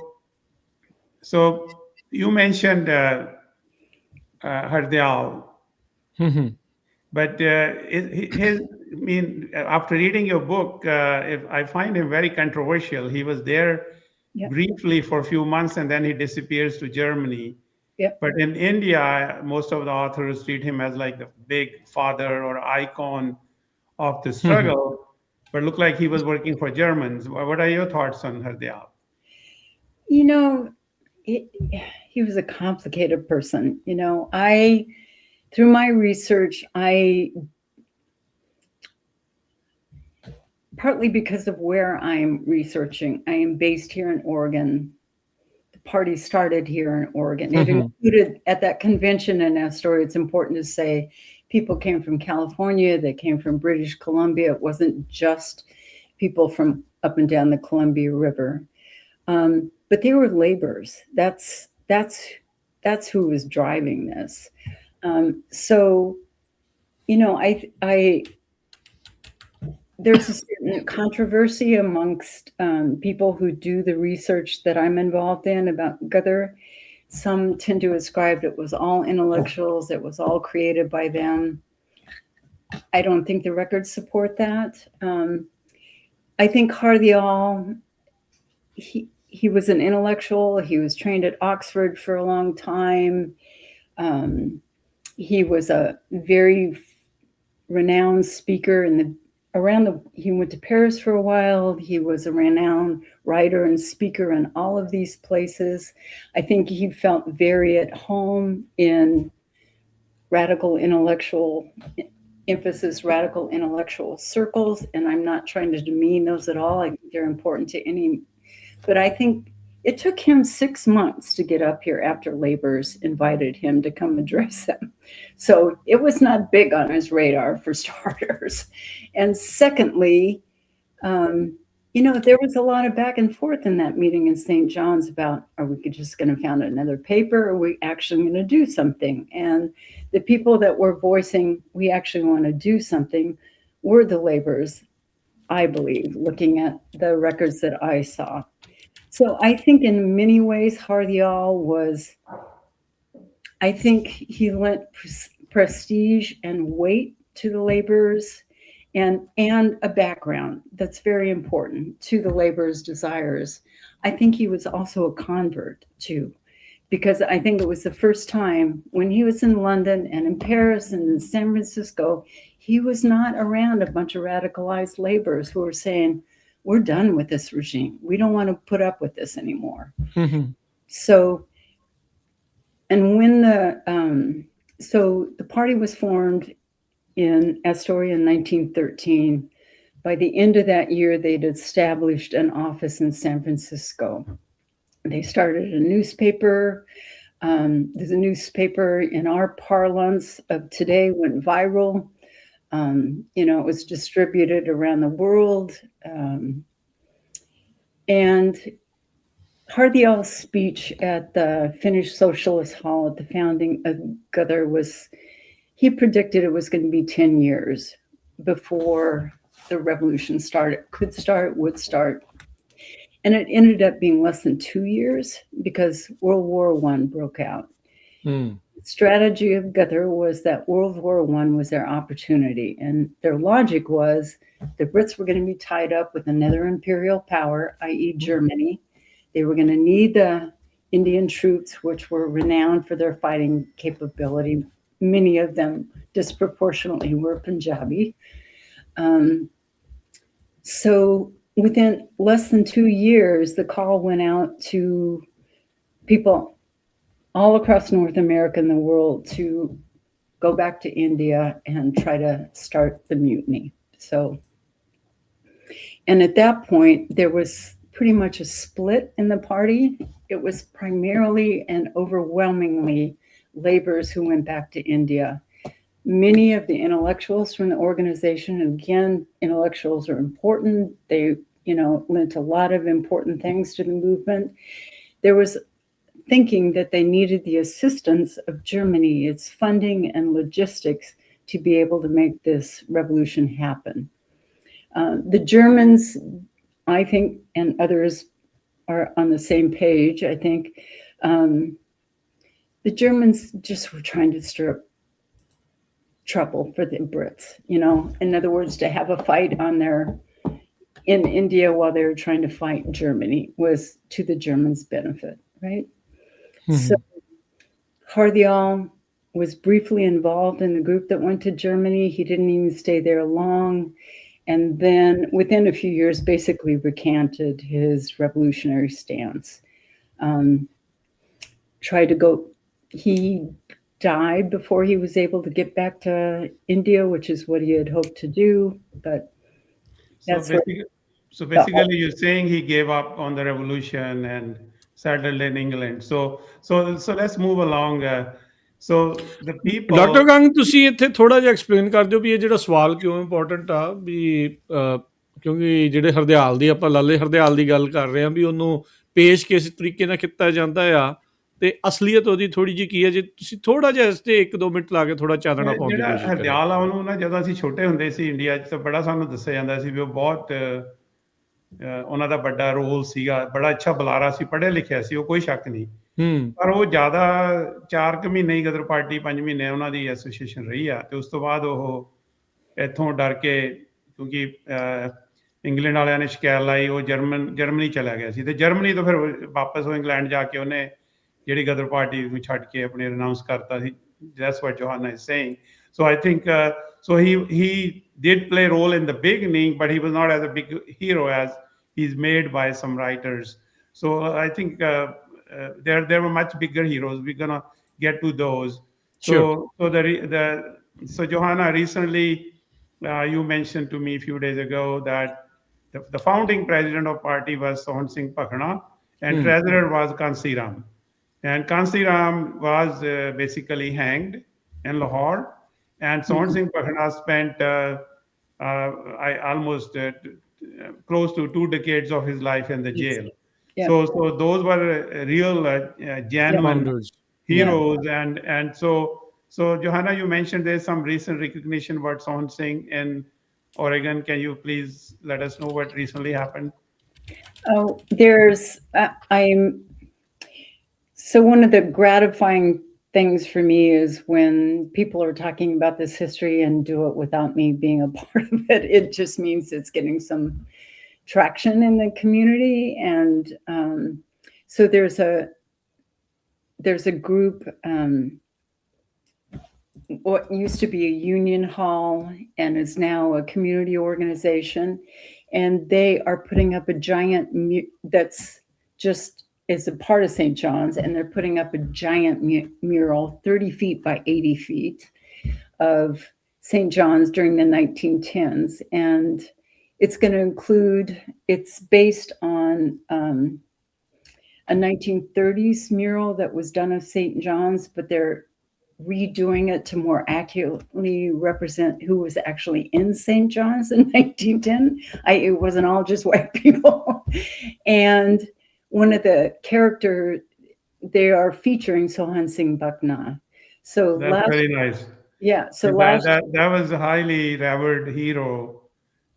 you mentioned Har Dayal, but I mean, after reading your book, if I find him very controversial. He was there Yep. briefly for a few months and then he disappears to Germany. Yep. But in India, most of the authors treat him as like the big father or icon of the struggle, but looked like he was working for Germans. What are your thoughts on Har Dayal? You know, he was a complicated person. You know, through my research, partly because of where I'm researching, I am based here in Oregon. The party started here in Oregon. It included at that convention in Astoria. It's important to say people came from California, they came from British Columbia. It wasn't just people from up and down the Columbia River, but they were laborers. That's who was driving this. So, you know, there's a certain controversy amongst people who do the research that I'm involved in about Ghadar. Some tend to ascribe it was all intellectuals, it was all created by them. I don't think the records support that. I think Har Dayal, he was an intellectual. He was trained at Oxford for a long time. He was a very renowned speaker he went to Paris for a while. He was a renowned writer and speaker in all of these places. I think he felt very at home in radical intellectual circles. And I'm not trying to demean those at all. I think they're important to any, but I think it took him 6 months to get up here after laborers invited him to come address them. So it was not big on his radar, for starters. And secondly, you know, there was a lot of back and forth in that meeting in St. John's about, are we just going to found another paper? Or are we actually going to do something? And the people that were voicing, we actually want to do something, were the laborers, I believe, looking at the records that I saw. So I think in many ways, Har Dayal I think he lent prestige and weight to the laborers and a background that's very important to the laborers' desires. I think he was also a convert too, because I think it was the first time when he was in London and in Paris and in San Francisco, he was not around a bunch of radicalized laborers who were saying, we're done with this regime. We don't want to put up with this anymore. So, and when the party was formed in Astoria in 1913, by the end of that year, they'd established an office in San Francisco. They started a newspaper. There's a newspaper in our parlance of today went viral. You know, it was distributed around the world. And Har Dayal's speech at the Finnish Socialist Hall at the founding of Ghadar he predicted it was going to be 10 years before the revolution would start. And it ended up being less than 2 years because World War I broke out. The strategy of Ghadar was that World War I was their opportunity. And their logic was the Brits were going to be tied up with another imperial power, i.e. Germany. They were going to need the Indian troops, which were renowned for their fighting capability. Many of them disproportionately were Punjabi. So within less than 2 years, the call went out to people all across North America and the world to go back to India and try to start the mutiny. So, and at that point, there was pretty much a split in the party. It was primarily and overwhelmingly laborers who went back to India. Many of the intellectuals from the organization, and again, intellectuals are important. They, lent a lot of important things to the movement. There was thinking that they needed the assistance of Germany, its funding and logistics, to be able to make this revolution happen. The Germans, I think, and others are on the same page, I think, the Germans just were trying to stir up trouble for the Brits. In other words, to have a fight in India while they were trying to fight Germany was to the Germans' benefit, right? So Har Dayal was briefly involved in the group that went to Germany. He didn't even stay there long. And then within a few years, basically recanted his revolutionary stance. He died before he was able to get back to India, which is what he had hoped to do. But that's so basically, you're saying he gave up on the revolution and settled in England. So let's move along. So the people. Doctor Gang ਤੁਸੀਂ ਇੱਥੇ ਥੋੜਾ ਜਿਹਾ explain ਕਰ ਦਿਓ ਵੀ ਇਹ ਜਿਹੜਾ ਸਵਾਲ ਕਿਉਂ ਇੰਪੋਰਟੈਂਟ ਆ ਵੀ ਕਿਉਂਕਿ ਜਿਹੜੇ ਹਰਦਿਆਲ ਦੀ ਆਪਾਂ ਲਾਲੇ ਹਰਦਿਆਲ ਦੀ ਗੱਲ ਕਰ ਰਹੇ ਹਾਂ ਵੀ ਉਹਨੂੰ ਪੇਸ਼ ਕਿਸ ਤਰੀਕੇ ਨਾਲ ਕੀਤਾ ਜਾਂਦਾ ਆ ਤੇ ਅਸਲੀਅਤ ਉਹਦੀ ਥੋੜੀ ਜਿਹੀ ਕੀ ਹੈ ਜੇ ਤੁਸੀਂ ਥੋੜਾ ਜਿਹਾ ਇਸ ਤੇ 1-2 ਮਿੰਟ ਲਾ ਕੇ ਥੋੜਾ ਚਾਨਣਾ ਪਾਉਣ ਦੀ ਜਿਹੜਾ ਕੋਸ਼ਿਸ਼ ਕਰਿਓ ਹਰਦਿਆਲ ਆ ਉਹਨੂੰ ਨਾ ਜਦੋਂ ਅਸੀਂ ਛੋਟੇ ਹੁੰਦੇ ਸੀ ਇੰਡੀਆ 'ਚ ਤਾਂ ਬੜਾ ਸਾਨੂੰ ਦੱਸਿਆ ਜਾਂਦਾ ਸੀ ਵੀ ਉਹ ਬਹੁਤ ਉਹਨਾਂ ਦਾ ਵੱਡਾ ਰੋਲ ਸੀਗਾ, ਬੜਾ ਅੱਛਾ ਬੁਲਾਰਾ ਸੀ, ਪੜ੍ਹਿਆ ਲਿਖਿਆ ਸੀ, ਉਹ ਕੋਈ ਸ਼ੱਕ ਨਹੀਂ। ਪਰ ਉਹ ਜ਼ਿਆਦਾ 4 ਕੁ ਮਹੀਨੇ ਹੀ ਗਦਰ ਪਾਰਟੀ 5 ਮਹੀਨੇ ਉਹਨਾਂ ਦੀ ਐਸੋਸੀਏਸ਼ਨ ਰਹੀ ਆ ਤੇ ਉਸ ਤੋਂ ਬਾਅਦ ਉਹ ਇੱਥੋਂ ਡਰ ਕੇ ਕਿਉਂਕਿ ਇੰਗਲੈਂਡ ਵਾਲਿਆਂ ਨੇ ਸ਼ਿਕਾਇਤ ਲਾਈ ਉਹ ਜਰਮਨੀ ਚਲਾ ਗਿਆ ਸੀ ਤੇ ਜਰਮਨੀ ਤੋਂ ਫਿਰ ਵਾਪਸ ਉਹ ਇੰਗਲੈਂਡ ਜਾ ਕੇ ਉਹਨੇ ਜਿਹੜੀ ਗਦਰ ਪਾਰਟੀ ਨੂੰ ਛੱਡ ਕੇ ਆਪਣੇ ਰਿਨਾਊਂਸ ਕਰਤਾ ਸੀ। That's what Johanna is saying. So I think so he did play a role in the beginning, but he was not as a big hero as he's made by some writers. So I think there were much bigger heroes. We're gonna get to those. Sure. So Johanna, recently you mentioned to me a few days ago that the founding president of party was Sohan Singh Pakhana and treasurer was Kansi Ram. And Kansi Ram was basically hanged in Lahore, and Sohan Singh Pakhana spent almost close to 2 decades of his life in the jail. Yeah. So those were real genuine heroes, and so Johanna, you mentioned there's some recent recognition about Sohan Singh in Oregon. Can you please let us know what recently happened? So one of the gratifying things for me is when people are talking about this history and do it without me being a part of it. It just means it's getting some traction in the community. And so there's a group, what used to be a union hall and is now a community organization. And they are putting up a giant that's just is a part of St. John's, and they're putting up a giant mural, 30 feet by 80 feet, of St. John's during the 1910s. And it's going to include, it's based on a 1930s mural that was done of St. John's, but they're redoing it to more accurately represent who was actually in St. John's in 1910. It wasn't all just white people. And one of the characters, they are featuring Sohan Singh Pakhana. So that's very nice. Yeah. So that was a highly revered hero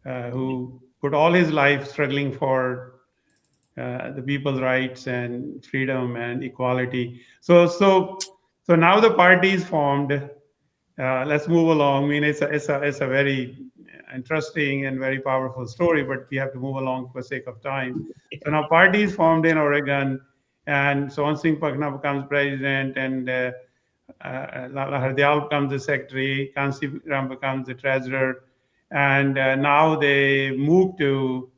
who put all his life struggling for the people's rights and freedom and equality. So now the party is formed. Let's move along. I mean, it's a very interesting and very powerful story, but we have to move along for sake of time. So now party is formed in Oregon, and Sohan Singh Pakhana becomes president, and Har Dayal becomes the secretary, Kansi Ram becomes the treasurer, and now they move to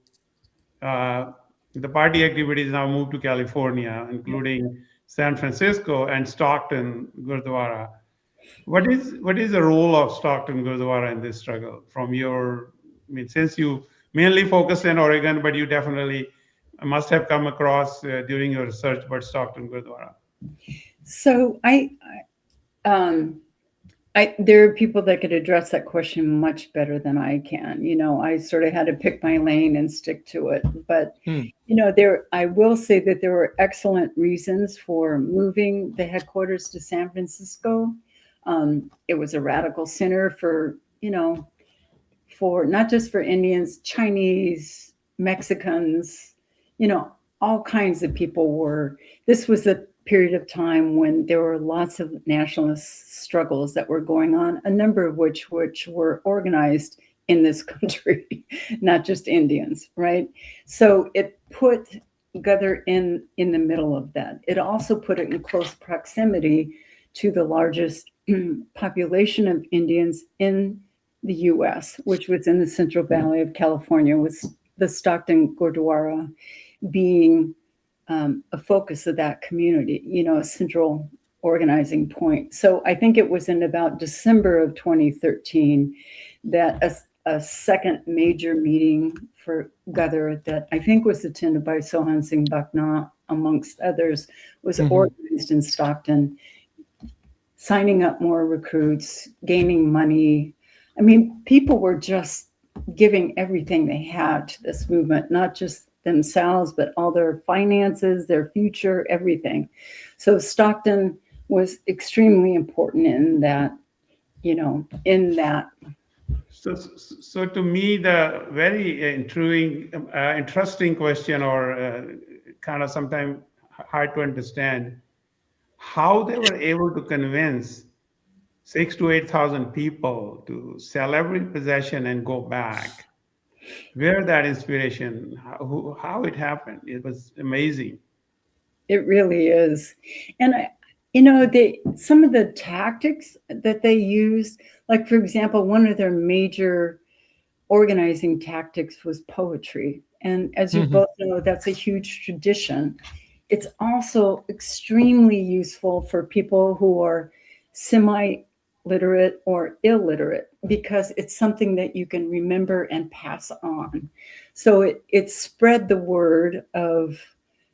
the party activities now move to California, including San Francisco and Stockton Ghadar. What is the role of Stockton Ghadar in this struggle? Since you mainly focused in Oregon, but you definitely must have come across during your research about Stockton Ghadar. So there are people that could address that question much better than I can. I sort of had to pick my lane and stick to it. But I will say that there were excellent reasons for moving the headquarters to San Francisco. It was a radical center for not just for Indians, Chinese, Mexicans, all kinds of people this was period of time when there were lots of nationalist struggles that were going on, a number of which were organized in this country, not just Indians, right? So it put Ghadar in the middle of that. It also put it in close proximity to the largest population of Indians in the US, which was in the Central Valley of California, with the Stockton Ghadar being a focus of that community, a central organizing point. So I think it was in about December of 2013 that a second major meeting for Ghadar that I think was attended by Johanna Singh amongst others, was organized in Stockton, signing up more recruits, gaining money. I mean, people were just giving everything they had to this movement, not just themselves, but all their finances, their future, everything. So Stockton was extremely important in that, So to me, the very interesting question, or kind of sometimes hard to understand, how they were able to convince 6,000 to 8,000 people to sell every possession and go back. Where that inspiration, how it happened, it was amazing. It really is. And some of the tactics that they used, like for example, one of their major organizing tactics was poetry. And as you both know, that's a huge tradition. It's also extremely useful for people who are semi-literate or illiterate, because it's something that you can remember and pass on. So it spread the word of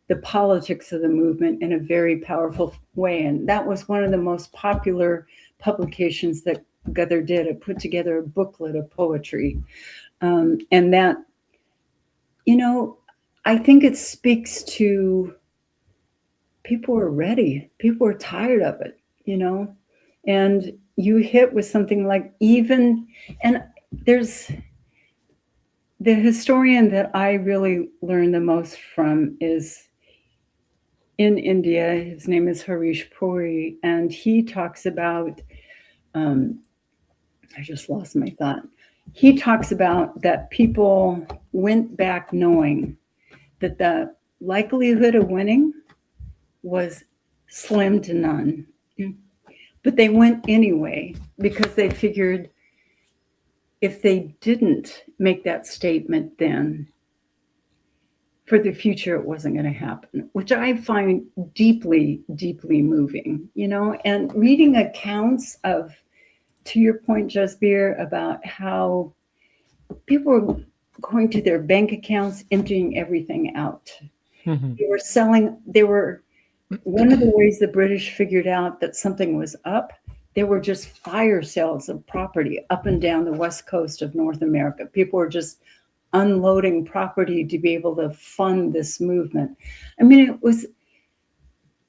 the politics of the movement in a very powerful way. And that was one of the most popular publications that Ghadar did. It put together a booklet of poetry. And that, I think it speaks to people were ready. People were tired of it, and you hit with something like and there's the historian that I really learned the most from is in India. His name is Harish Puri, and he talks about, I just lost my thought. He talks about that people went back knowing that the likelihood of winning was slim to none. But they went anyway because they figured if they didn't make that statement then, for the future, it wasn't going to happen, which I find deeply, deeply moving, and reading accounts of, to your point, Jasbir, about how people were going to their bank accounts, emptying everything out. They were selling, one of the ways the British figured out that something was up, there were just fire sales of property up and down the west coast of North America. People were just unloading property to be able to fund this movement. I mean,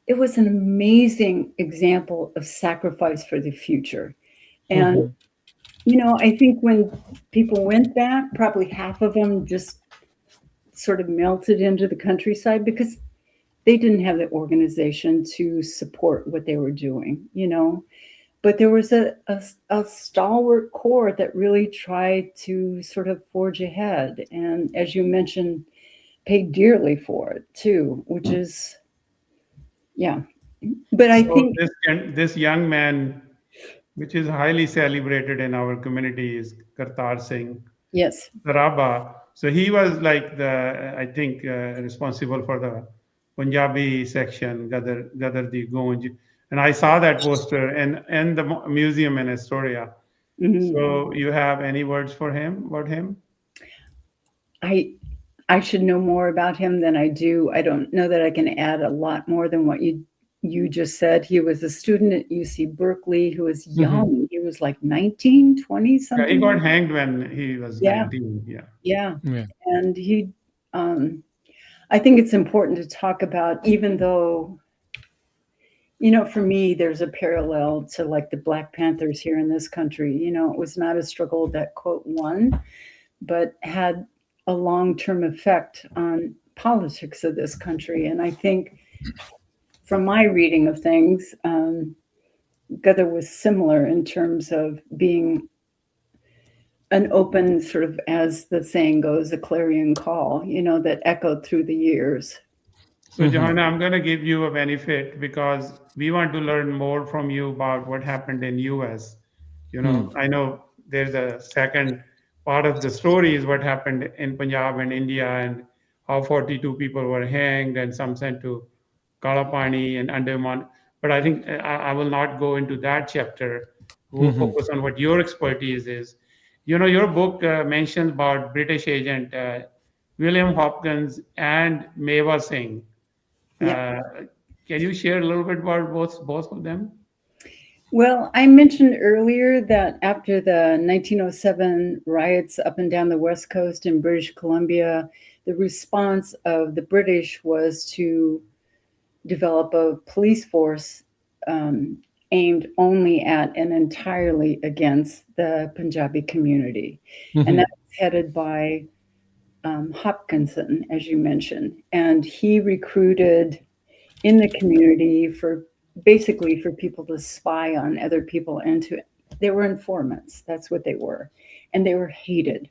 it was an amazing example of sacrifice for the future. And, I think when people went back, probably half of them just sort of melted into the countryside because they didn't have the organization to support what they were doing, But there was a stalwart core that really tried to sort of forge ahead. And as you mentioned, paid dearly for it too, which is, yeah. But I think this young man, which is highly celebrated in our community, is Kartar Singh. Yes. Saraba. So he was like responsible for the Punjabi section, Ghadar Di Gunj. And I saw that poster in the museum in Astoria. So you have any words about him? I should know more about him than I do. I don't know that I can add a lot more than what you just said. He was a student at UC Berkeley who was young. He was like 19, 20 something. Yeah, he got hanged when he was 19. Yeah. And he, I think it's important to talk about, even though, for me, there's a parallel to like the Black Panthers here in this country. It was not a struggle that, quote, won, but had a long-term effect on politics of this country. And I think from my reading of things, Ghadar was similar in terms of being an open sort of, as the saying goes, a clarion call, that echoed through the years. So, Johanna, I'm going to give you a benefit because we want to learn more from you about what happened in US. I know there's a second part of the story is what happened in Punjab and India and how 42 people were hanged and some sent to Kalapani and Andaman. But I think I will not go into that chapter. We'll focus on what your expertise is. Your book mentions about British agent William Hopkins and Meva Singh. Yeah. Can you share a little bit about both of them? Well, I mentioned earlier that after the 1907 riots up and down the West Coast in British Columbia, the response of the British was to develop a police force aimed only at and entirely against the Punjabi community. And that was headed by Hopkinson, as you mentioned. And he recruited in the community basically for people to spy on other people and they were informants. That's what they were. And they were hated.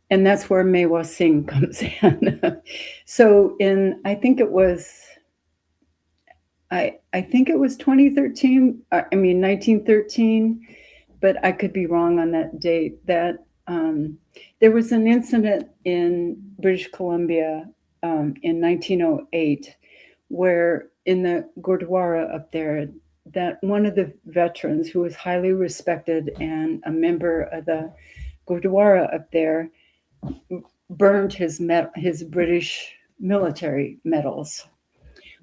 And that's where Meva Singh comes in. So I think it was 1913, but I could be wrong on that date, that there was an incident in British Columbia in 1908 where in the Gurdwara up there, that one of the veterans who was highly respected and a member of the Gurdwara up there burned his British military medals,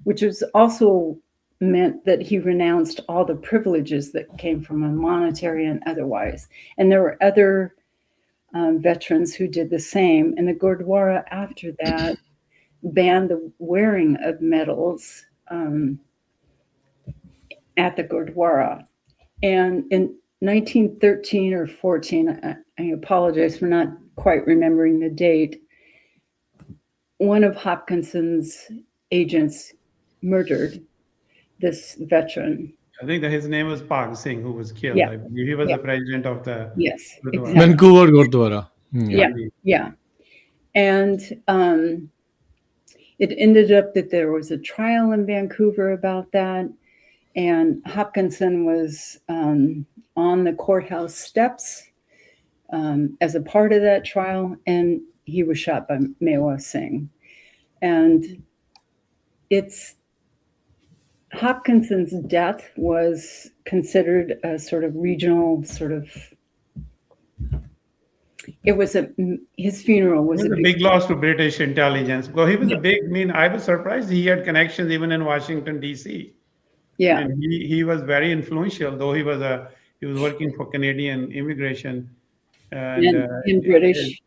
which was also meant that he renounced all the privileges that came from him, monetary and otherwise. And there were other veterans who did the same. And the Gurdwara after that banned the wearing of medals at the Gurdwara. And in 1913 or 14, I apologize for not quite remembering the date, one of Hopkinson's agents murdered this veteran. I think that his name was Pag Singh, who was killed. Yeah. I believe he was the president of the Yes, Gurdwara. exactly. Vancouver Gurdwara. Yeah. And it ended up that there was a trial in Vancouver about that. And Hopkinson was on the courthouse steps as a part of that trial, and he was shot by Meva Singh. And Hopkinson's death was considered a sort of regional his funeral was a big loss to British intelligence. Well, he was I was surprised he had connections even in Washington, D.C. Yeah. And he was very influential, though he was working for Canadian immigration. And in British.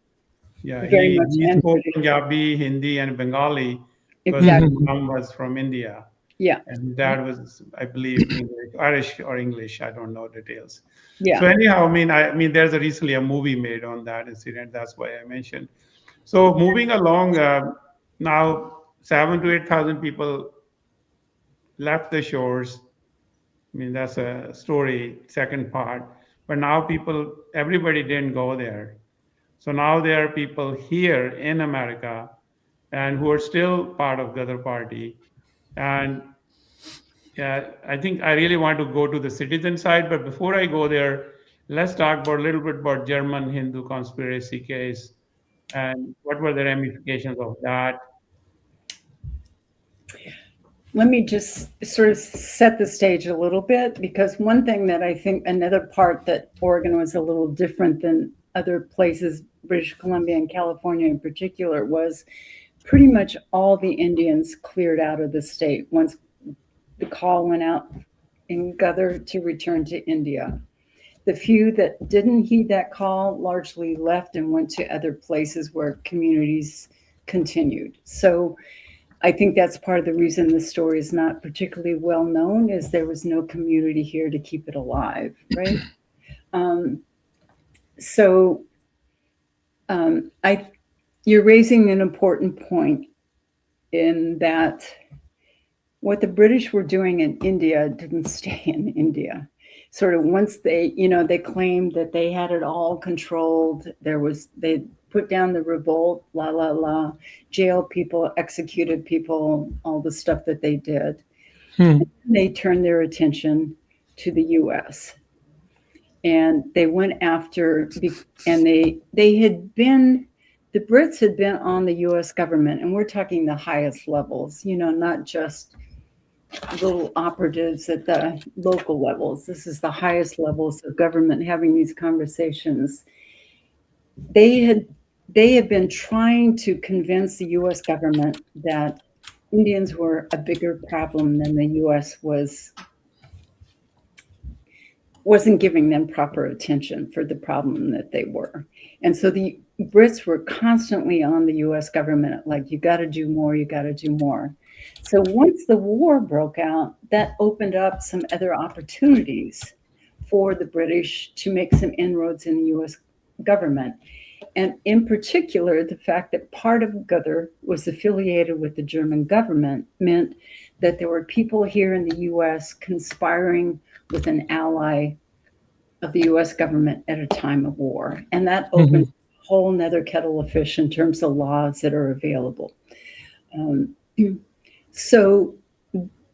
Yeah, very much he spoke Punjabi, Hindi, and Bengali. Exactly. His mom was from India. Yeah. And dad was, I believe, Irish or English. I don't know details. Yeah. So anyhow, I mean, there's recently a movie made on that incident. That's why I mentioned. So moving along, now 7,000 to 8,000 people left the shores. I mean, that's a story, second part. But now everybody didn't go there. So now there are people here in America and who are still part of Ghadar party. And I think I really want to go to the citizen side, but before I go there, let's talk a little bit about German Hindu conspiracy case and what were the ramifications of that. Let me just sort of set the stage a little bit, because one thing that I think, another part that Oregon was a little different than other places, British Columbia and California in particular, was pretty much all the Indians cleared out of the state once the call went out in Ghadar to return to India. The few that didn't heed that call largely left and went to other places where communities continued. So I think that's part of the reason the story is not particularly well known, is there was no community here to keep it alive, right? You're raising an important point. in that what the British were doing in India didn't stay in India. Sort of once they, they claimed that they had it all controlled. They put down the revolt, la la la, jailed people, executed people, all the stuff that they did. Hmm. They turned their attention to the U.S. and they went after, and they had been, the Brits had been on the U.S. government, and we're talking the highest levels, not just little operatives at the local levels. This is the highest levels of government having these conversations. They had been trying to convince the U.S. government that Indians were a bigger problem than the U.S. wasn't giving them proper attention for the problem that they were. And so the Brits were constantly on the U.S. government, like, you got to do more, you got to do more. So once the war broke out, that opened up some other opportunities for the British to make some inroads in the U.S. government. And in particular, the fact that part of Ghadar was affiliated with the German government meant that there were people here in the U.S. conspiring with an ally of the U.S. government at a time of war. And that opened a whole nother kettle of fish in terms of laws that are available. So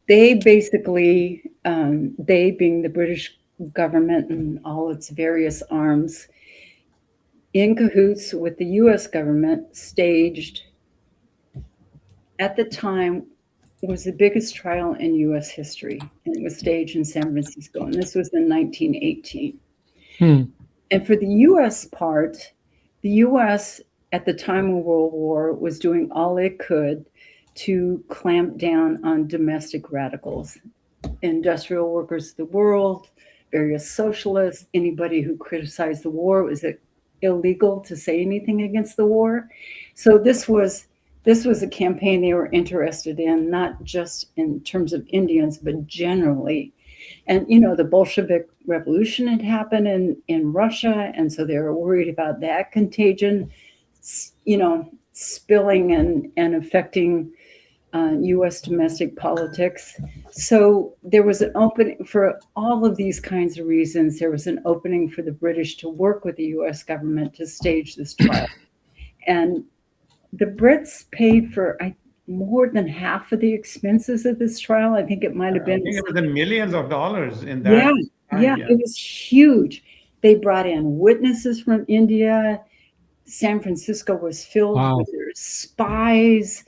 they basically, they being the British government and all its various arms, in cahoots with the U.S. government, staged, at the time, was the biggest trial in U.S. history. And it was staged in San Francisco. And this was in 1918. And for the U.S. part, the U.S. at the time of World War was doing all it could to clamp down on domestic radicals, industrial workers of the world, various socialists, anybody who criticized the war. It was illegal to say anything against the war. So this was a campaign they were interested in, not just in terms of Indians, but generally. And, the Bolshevik Revolution had happened in Russia. And so they were worried about that contagion, spilling and affecting U.S. domestic politics. So there was an opening for all of these kinds of reasons. There was an opening for the British to work with the U.S. government to stage this trial. And the Brits paid for more than half of the expenses of this trial. I think it might have been. I think it was in millions of dollars in that. Yeah, it was huge. They brought in witnesses from India. San Francisco was filled with their spies.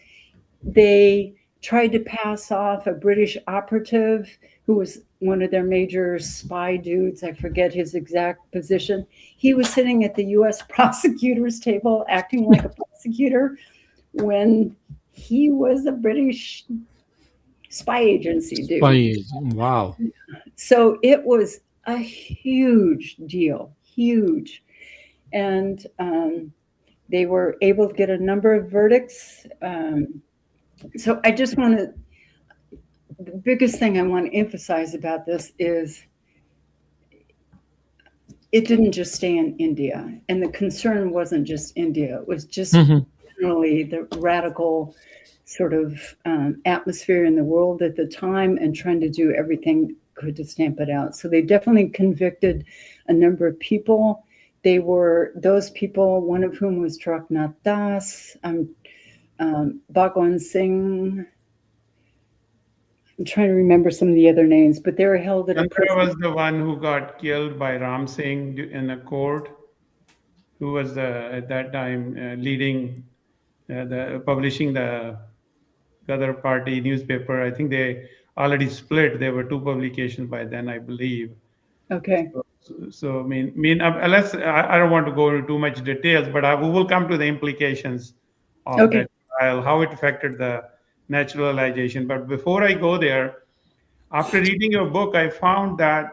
They tried to pass off a British operative who was one of their major spy dudes. I forget his exact position. He was sitting at the U.S. prosecutor's table acting like a prosecutor when he was a British spy agency dude. Wow. So it was a huge deal, huge. And they were able to get a number of verdicts. So I just want to, the biggest thing I want to emphasize about this is it didn't just stay in India. And the concern wasn't just India. It was just generally the radical sort of atmosphere in the world at the time and trying to do everything could to stamp it out. So they definitely convicted a number of people. They were those people, one of whom was Traknath Das, Bhagwan Singh. I'm trying to remember some of the other names, but they were held at a prison. Was the one who got killed by Ram Singh in a court, who was at that time leading, publishing the Ghadar Party newspaper. I think they already split. There were two publications by then, I believe. Okay. So I mean, unless I don't want to go into too much details, but we will come to the implications of that trial, how it affected the naturalization. But before I go there, after reading your book, I found that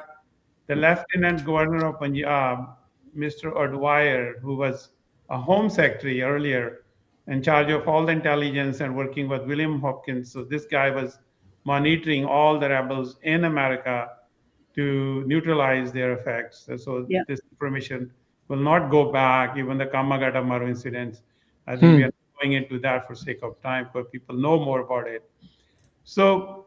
the Lieutenant Governor of Punjab, Mr. O'Dwyer, who was a Home Secretary earlier, in charge of all the intelligence and working with William Hopkins. So this guy was monitoring all the rebels in America to neutralize their effects. So this information will not go back, even the Kamagata Maru incidents. I think we are going into that for sake of time, but people know more about it. So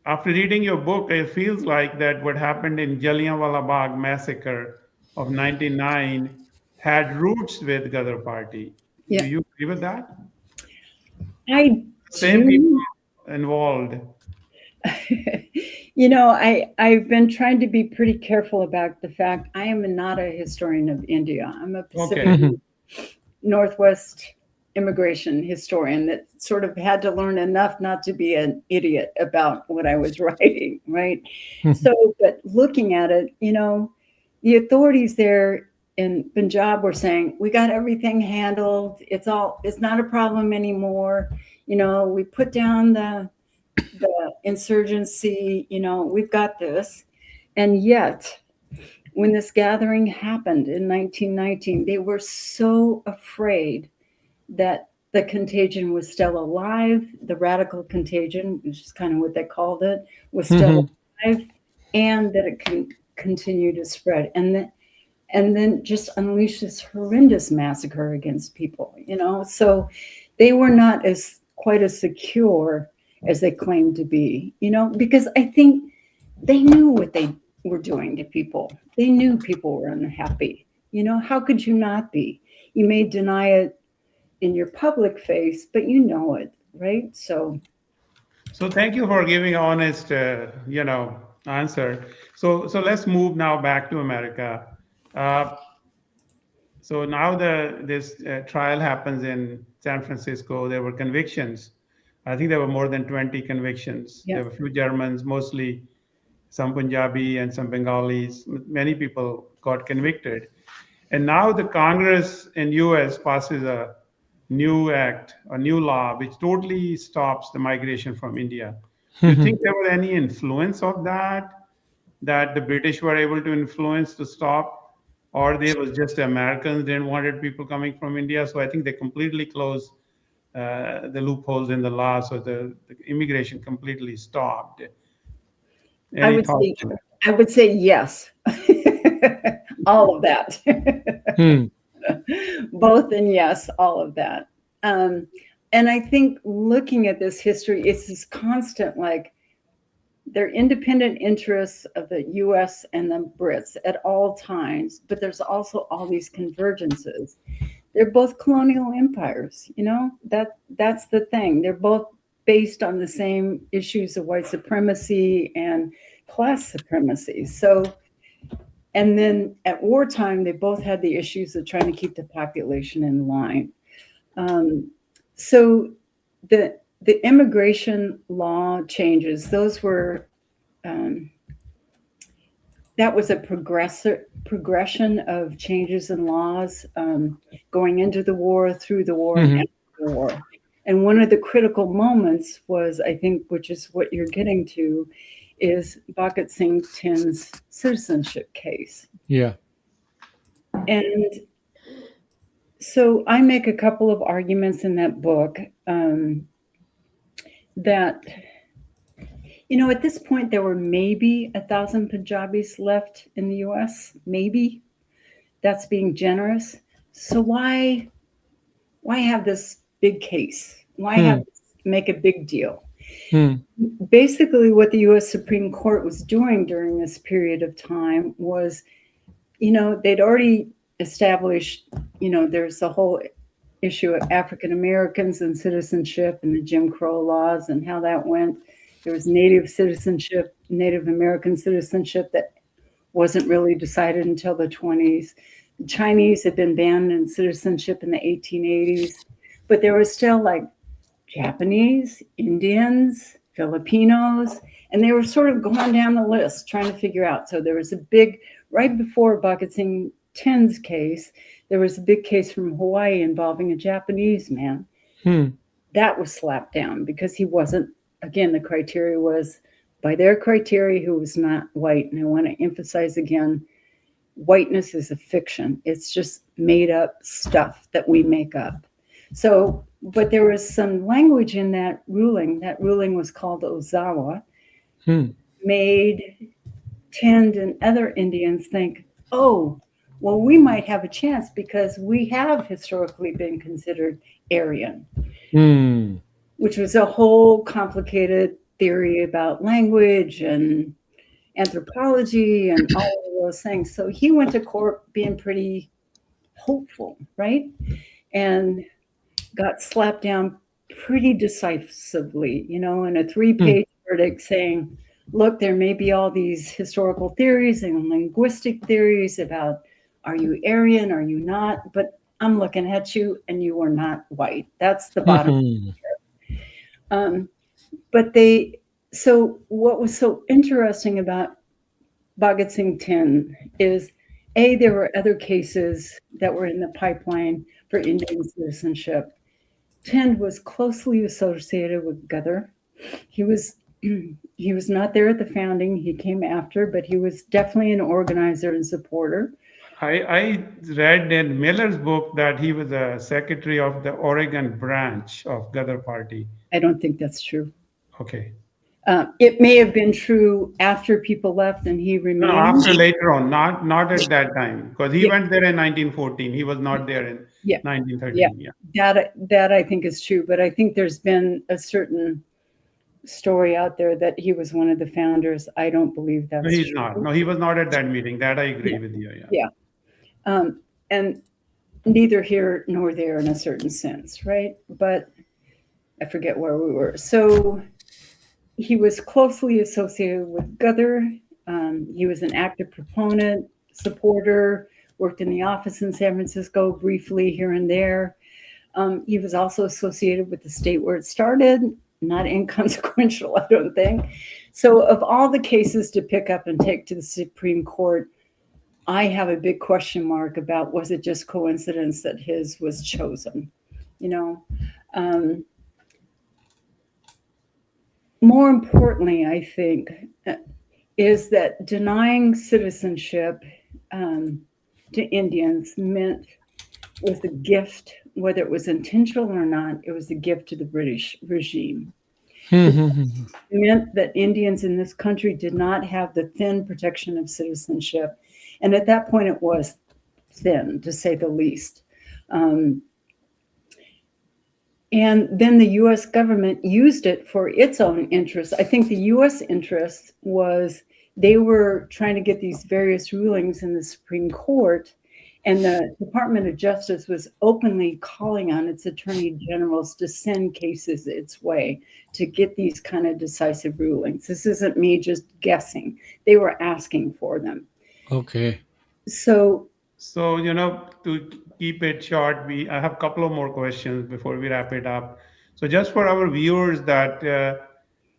after reading your book, it feels like that what happened in Jallianwala Bagh massacre of 99 had roots with Ghadar Party. Do Yeah, you agree with that? I Same people do. involved. I've been trying to be pretty careful about the fact I am not a historian of India. I'm a Pacific Okay. Northwest immigration historian that sort of had to learn enough not to be an idiot about what I was writing, right? So, but looking at it, the authorities there in Punjab were saying, we got everything handled. It's not a problem anymore. We put down the insurgency, we've got this. And yet, when this gathering happened in 1919, they were so afraid that the contagion was still alive. The radical contagion, which is kind of what they called it, was still alive, and that it can continue to spread. And then just unleash this horrendous massacre against people, So they were not quite as secure as they claimed to be, because I think they knew what they were doing to people. They knew people were unhappy. How could you not be? You may deny it in your public face, but you know it, right? So thank you for giving honest, answer. So let's move now back to America. Uh, so now this trial happens in San Francisco. There were convictions. I think there were more than 20 convictions. yeah, There were a few Germans, mostly some Punjabi and some Bengalis. Many people got convicted. And now the Congress in US passes a new act, a new law, which totally stops the migration from India. Do you think there was any influence of that the British were able to influence to stop, or there was just Americans didn't wanted people coming from India? So I think they completely closed the loopholes in the law, so the immigration completely stopped. I Any would thoughts say on that? I would say yes. All of that. Both and yes, all of that. And I think looking at this history, it's this constant, like, they're independent interests of the US and the Brits at all times, but there's also all these convergences. They're both colonial empires, that's the thing. They're both based on the same issues of white supremacy and class supremacy. So, and then at wartime, they both had the issues of trying to keep the population in line. So the immigration law changes, those were, that was a progression of changes in laws, going into the war, through the war, and after the war. And one of the critical moments was, I think, which is what you're getting to, is Bhagat Singh Thinn's citizenship case. Yeah. And so I make a couple of arguments in that book, that, at this point, there were maybe 1,000 Punjabis left in the US, maybe. That's being generous. So why have this big case? Why make a big deal? Basically, what the US Supreme Court was doing during this period of time was, they'd already established, there's the whole issue of African Americans and citizenship and the Jim Crow laws and how that went. There was Native citizenship, Native American citizenship that wasn't really decided until the 20s. The Chinese had been banned in citizenship in the 1880s, but there was still like Japanese, Indians, Filipinos, and they were sort of going down the list trying to figure out. So there was a big, right before Bhagat Singh Thinn's case, there was a big case from Hawaii involving a Japanese man. That was slapped down because he wasn't, again, the criteria was, by their criteria, who was not white. And I want to emphasize again, whiteness is a fiction. It's just made up stuff that we make up. So, but there was some language in that ruling. That ruling was called Ozawa, made Tind and other Indians think, oh, well, we might have a chance because we have historically been considered Aryan, Hmm. which was a whole complicated theory about language and anthropology and all of those things. So he went to court being pretty hopeful, right? And got slapped down pretty decisively, in a Hmm. 3-page verdict saying, look, there may be all these historical theories and linguistic theories about are you Aryan, are you not? But I'm looking at you and you are not white. That's the bottom. Mhm. But so what was so interesting about Bhagat Singh 10 is there were other cases that were in the pipeline for Indian citizenship. Tind was closely associated with Ghadar. He was not there at the founding. He came after, but he was definitely an organizer and supporter. I read in Miller's book that he was a secretary of the Oregon branch of Ghadar Party. I don't think that's true. Okay. It may have been true after people left and he remained. No, after later on, not at that time, because he Yeah. went there in 1914. He was not there in Yeah. 1913. Yeah. That I think is true, but I think there's been a certain story out there that he was one of the founders. I don't believe that's No, he's true. not. No, he was not at that meeting. That I agree with you. Yeah. Yeah. And neither here nor there in a certain sense, right? But I forget where we were. So he was closely associated with Ghadar. He was an active proponent, supporter, worked in the office in San Francisco briefly here and there. He was also associated with the state where it started, not inconsequential, I don't think. So of all the cases to pick up and take to the Supreme Court, I have a big question mark about was it just coincidence that his was chosen, More importantly, I think, is that denying citizenship to Indians was a gift, whether it was intentional or not, it was a gift to the British regime. It meant that Indians in this country did not have the thin protection of citizenship. And at that point, it was thin, to say the least. And then the US government used it for its own interests. I think the US interest was they were trying to get these various rulings in the Supreme Court, and the Department of Justice was openly calling on its attorney generals to send cases its way to get these kind of decisive rulings. This isn't me just guessing. They were asking for them. Okay. So, to keep it short, I have a couple of more questions before we wrap it up. So just for our viewers, that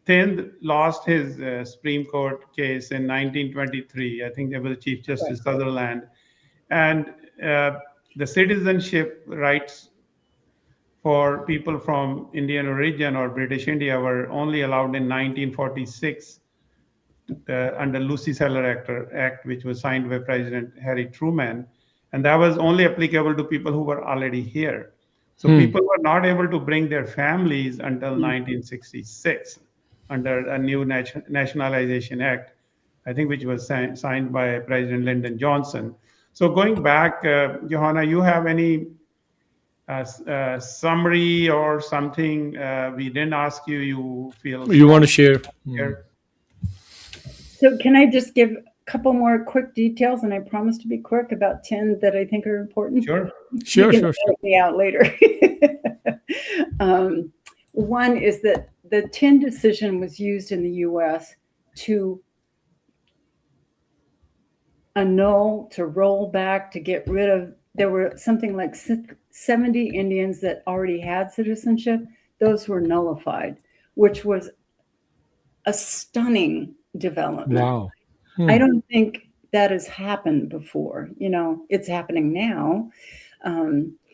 Thind lost his Supreme Court case in 1923. I think there was Chief Justice Sutherland. And the citizenship rights for people from Indian origin or British India were only allowed in 1946 under Lucy Seller Act, which was signed by President Harry Truman. And that was only applicable to people who were already here. So people were not able to bring their families until 1966 under a new Nationalization Act, I think, which was signed by President Lyndon Johnson. So going back, Johanna, you have any summary or something we didn't ask you? You feel You want to share? here? So can I just give a couple more quick details, and I promise to be quick, about 10 that I think are important? Sure. Sure. You can help me out later. One is that the 10 decision was used in the US to annul, to roll back, to get rid of, there were something like 70 Indians that already had citizenship. Those were nullified, which was a stunning development. Wow. I don't think that has happened before. It's happening now.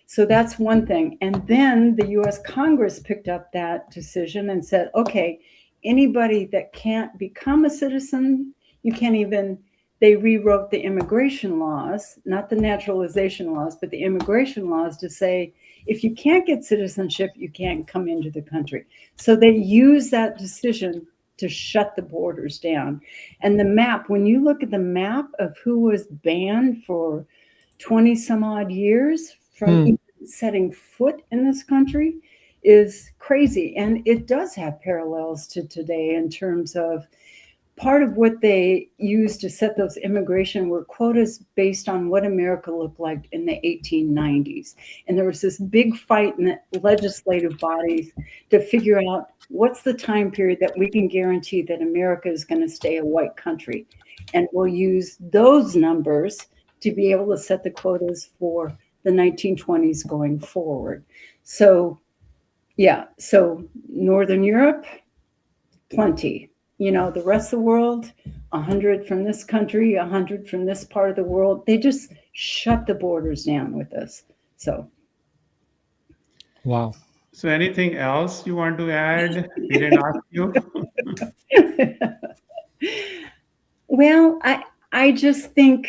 So that's one thing. And then the US Congress picked up that decision and said, okay, anybody that can't become a citizen, you can't even, they rewrote the immigration laws, not the naturalization laws, but the immigration laws to say, if you can't get citizenship, you can't come into the country. So they use that decision to shut the borders down. And the map, when you look at the map of who was banned for 20 some odd years from Hmm. even setting foot in this country is crazy. And it does have parallels to today in terms of part of what they used to set those immigration were quotas based on what America looked like in the 1890s. And there was this big fight in the legislative bodies to figure out what's the time period that we can guarantee that America is going to stay a white country. And we'll use those numbers to be able to set the quotas for the 1920s going forward. So, yeah, so Northern Europe, plenty. You know, the rest of the world, 100 from this country, 100 from this part of the world. They just shut the borders down with us. So, Wow. So anything else you want to add? We didn't ask you. well, I just think,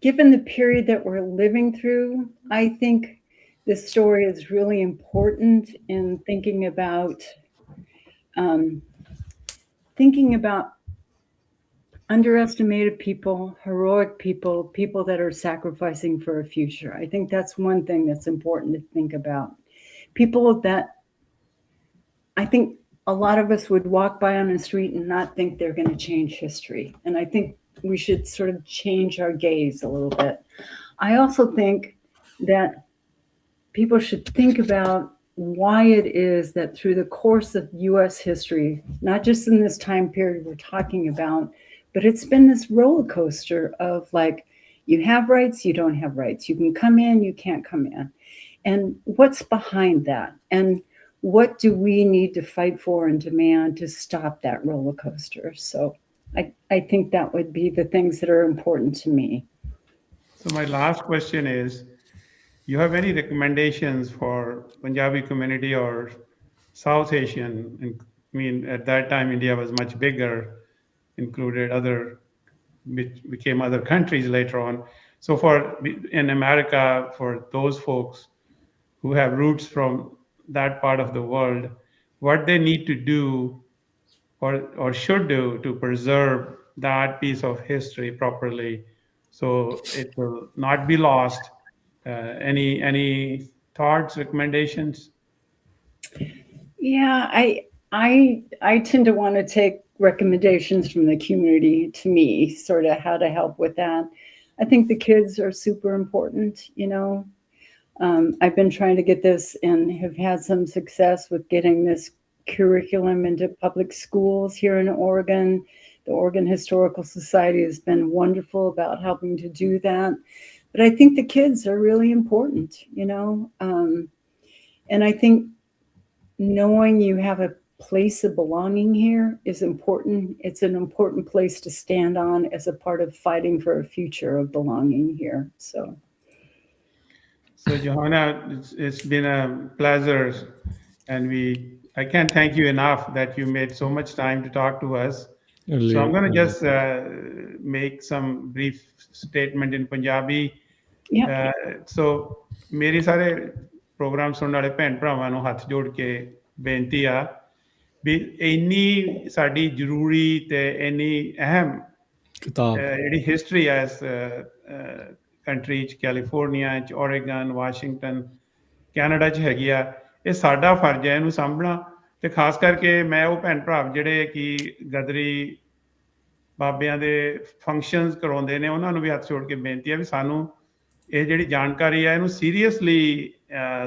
given the period that we're living through, I think this story is really important in thinking about underestimated people, heroic people, people that are sacrificing for a future. I think that's one thing that's important to think about. People that I think a lot of us would walk by on the street and not think they're going to change history. And I think we should sort of change our gaze a little bit. I also think that people should think about why it is that through the course of US history, not just in this time period we're talking about, but it's been this roller coaster of like, you have rights, you don't have rights. You can come in, you can't come in. And what's behind that? And what do we need to fight for and demand to stop that roller coaster? So I think that would be the things that are important to me. So my last question is, you have any recommendations for Punjabi community or South Asian? I mean, at that time, India was much bigger, included other, which became other countries later on. So in America, for those folks who have roots from that part of the world, what they need to do or should do to preserve that piece of history properly so it will not be lost. Any thoughts, recommendations? Yeah, I tend to want to take recommendations from the community to me, sort of how to help with that. I think the kids are super important, you know. I've been trying to get this and have had some success with getting this curriculum into public schools here in Oregon. The Oregon Historical Society has been wonderful about helping to do that. But I think the kids are really important, you know. And I think knowing you have a place of belonging here is important. It's an important place to stand on as a part of fighting for a future of belonging here. So Johanna, it's been a pleasure, and I can't thank you enough that you made so much time to talk to us. So I'm Really, going to really. just make some brief statement in Punjabi. yeah, ਸੋ ਮੇਰੀ ਸਾਰੇ programme ਸੁਣਨ ਵਾਲੇ ਭੈਣ ਭਰਾਵਾਂ ਨੂੰ ਹੱਥ ਜੋੜ ਕੇ ਬੇਨਤੀ ਆ ਵੀ ਇੰਨੀ ਸਾਡੀ ਜ਼ਰੂਰੀ ਤੇ ਇੰਨੀ ਅਹਿਮ Kitab. ਜਿਹੜੀ ਹਿਸਟਰੀ ਹੈ ਇਸ ਕੰਟਰੀ 'ਚ ਕੈਲੀਫੋਰਨੀਆ 'ਚ ਓਰੇਗਨ ਵਾਸ਼ਿੰਗਟਨ ਕੈਨੇਡਾ 'ਚ ਹੈਗੀ ਆ ਇਹ ਸਾਡਾ ਫਰਜ਼ ਹੈ ਇਹਨੂੰ ਸਾਂਭਣਾ ਤੇ ਖਾਸ ਕਰਕੇ ਮੈਂ ਉਹ ਭੈਣ ਭਰਾ ਜਿਹੜੇ ਕਿ ਗਦਰੀ ਬਾਬਿਆਂ ਦੇ ਫੰਕਸ਼ਨਸ ਕਰਵਾਉਂਦੇ ਨੇ ਉਹਨਾਂ ਨੂੰ ਵੀ ਹੱਥ ਜੋੜ ਕੇ ਬੇਨਤੀ ਹੈ ਵੀ ਸਾਨੂੰ ਇਹ ਜਿਹੜੀ ਜਾਣਕਾਰੀ ਹੈ ਇਹਨੂੰ ਸੀਰੀਅਸਲੀ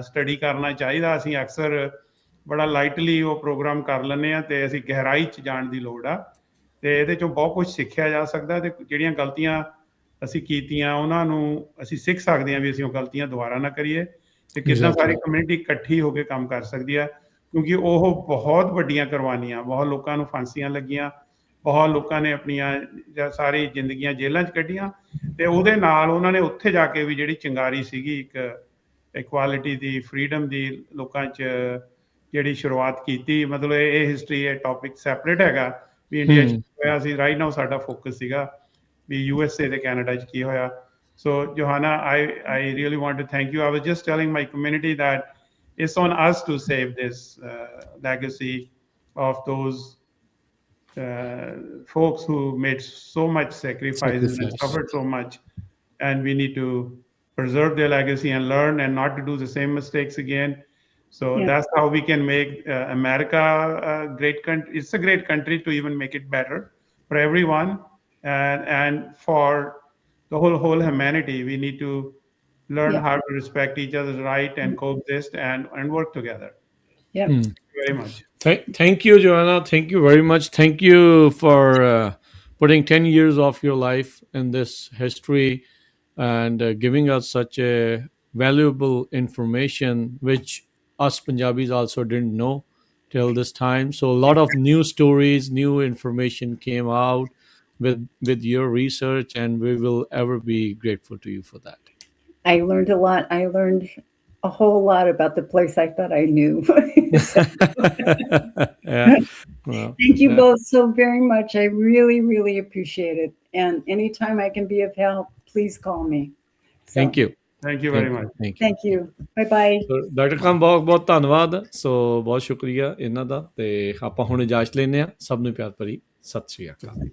ਸਟੱਡੀ ਕਰਨਾ ਚਾਹੀਦਾ ਅਸੀਂ ਅਕਸਰ ਬੜਾ ਲਾਈਟਲੀ ਉਹ ਪ੍ਰੋਗਰਾਮ ਕਰ ਲੈਂਦੇ ਹਾਂ ਤੇ ਅਸੀਂ ਗਹਿਰਾਈ 'ਚ ਜਾਣ ਦੀ ਲੋੜ ਆ ਤੇ ਇਹਦੇ 'ਚੋਂ ਬਹੁਤ ਕੁਝ ਸਿੱਖਿਆ ਜਾ ਸਕਦਾ ਤੇ ਜਿਹੜੀਆਂ ਗਲਤੀਆਂ ਅਸੀਂ ਕੀਤੀਆਂ ਉਹਨਾਂ ਨੂੰ ਅਸੀਂ ਸਿੱਖ ਸਕਦੇ ਹਾਂ ਵੀ ਅਸੀਂ ਉਹ ਗਲਤੀਆਂ ਦੁਬਾਰਾ ਨਾ ਕਰੀਏ ਤੇ ਕਿੱਦਾਂ ਸਾਰੀ Exactly. ਕਮਿਊਨਿਟੀ ਇਕੱਠੀ ਹੋ ਕੇ ਕੰਮ ਕਰ ਸਕਦੀ ਆ ਕਿਉਂਕਿ ਉਹ ਬਹੁਤ ਵੱਡੀਆਂ ਕੁਰਬਾਨੀਆਂ ਬਹੁਤ ਲੋਕਾਂ ਨੂੰ ਫਾਂਸੀਆਂ ਲੱਗੀਆਂ ਬਹੁਤ ਲੋਕਾਂ ਨੇ ਆਪਣੀਆਂ ਸਾਰੀ ਜ਼ਿੰਦਗੀਆਂ ਜੇਲ੍ਹਾਂ 'ਚ ਕੱਢੀਆਂ ਤੇ ਉਹਦੇ ਨਾਲ ਉਹਨਾਂ ਨੇ ਉੱਥੇ ਜਾ ਕੇ ਵੀ ਜਿਹੜੀ ਚਿੰਗਾਰੀ ਸੀਗੀ ਇੱਕ ਇਕੁਆਲਿਟੀ ਦੀ ਫਰੀडम ਦੀ ਲੋਕਾਂ 'ਚ ਜਿਹੜੀ ਸ਼ੁਰੂਆਤ ਕੀਤੀ ਮਤਲਬ ਇਹ ਹਿਸਟਰੀ ਇਹ ਟੌਪਿਕ ਸੈਪਰੇਟ ਹੈਗਾ ਵੀ ਇੰਡੀਆ 'ਚ ਹੋਇਆ ਸੀ ਰਾਈਟ ਨਾਓ ਸਾਡਾ ਫੋਕਸ ਸੀਗਾ ਵੀ USA ਤੇ ਕੈਨੇਡਾ 'ਚ ਕੀ ਹੋਇਆ So Johanna, I really want to thank you. I was just telling my community that it's on us to save this legacy of those folks who made so much sacrifices and Sacrifice. suffered so much and we need to preserve their legacy and learn and not to do the same mistakes again. So Yeah. that's how we can make America a great country. It's a great country to even make it better for everyone, and for the whole humanity. We need to learn Yeah. how to respect each other's right and coexist and work together. Yeah. Thank you very much. Thank you, Johanna. Thank you very much. Thank you for putting 10 years of your life in this history and giving us such a valuable information, which us Punjabis also didn't know till this time. So a lot of new stories, new information came out with your research, and we will ever be grateful to you for that. I learned a lot. I learned a whole lot about the place I thought I knew. So, Yeah. Well, thank you yeah. both so very much. I really, really appreciate it. And anytime I can be of help, please call me. So, Thank you. Thank you very much. Thank you. Thank you. Bye bye. Doctor Khan ਬਹੁਤ ਬਹੁਤ ਧੰਨਵਾਦ। ਸੋ ਬਹੁਤ ਸ਼ੁਕਰੀਆ ਇਹਨਾਂ ਦਾ। ਤੇ ਆਪਾਂ ਹੁਣ ਇਜਾਜ਼ਤ ਲੈਂਦੇ ਹਾਂ। ਸਭ ਨੂੰ ਪਿਆਰ ਭਰੀ ਸਤਿ ਸ਼੍ਰੀ ਅਕਾਲ।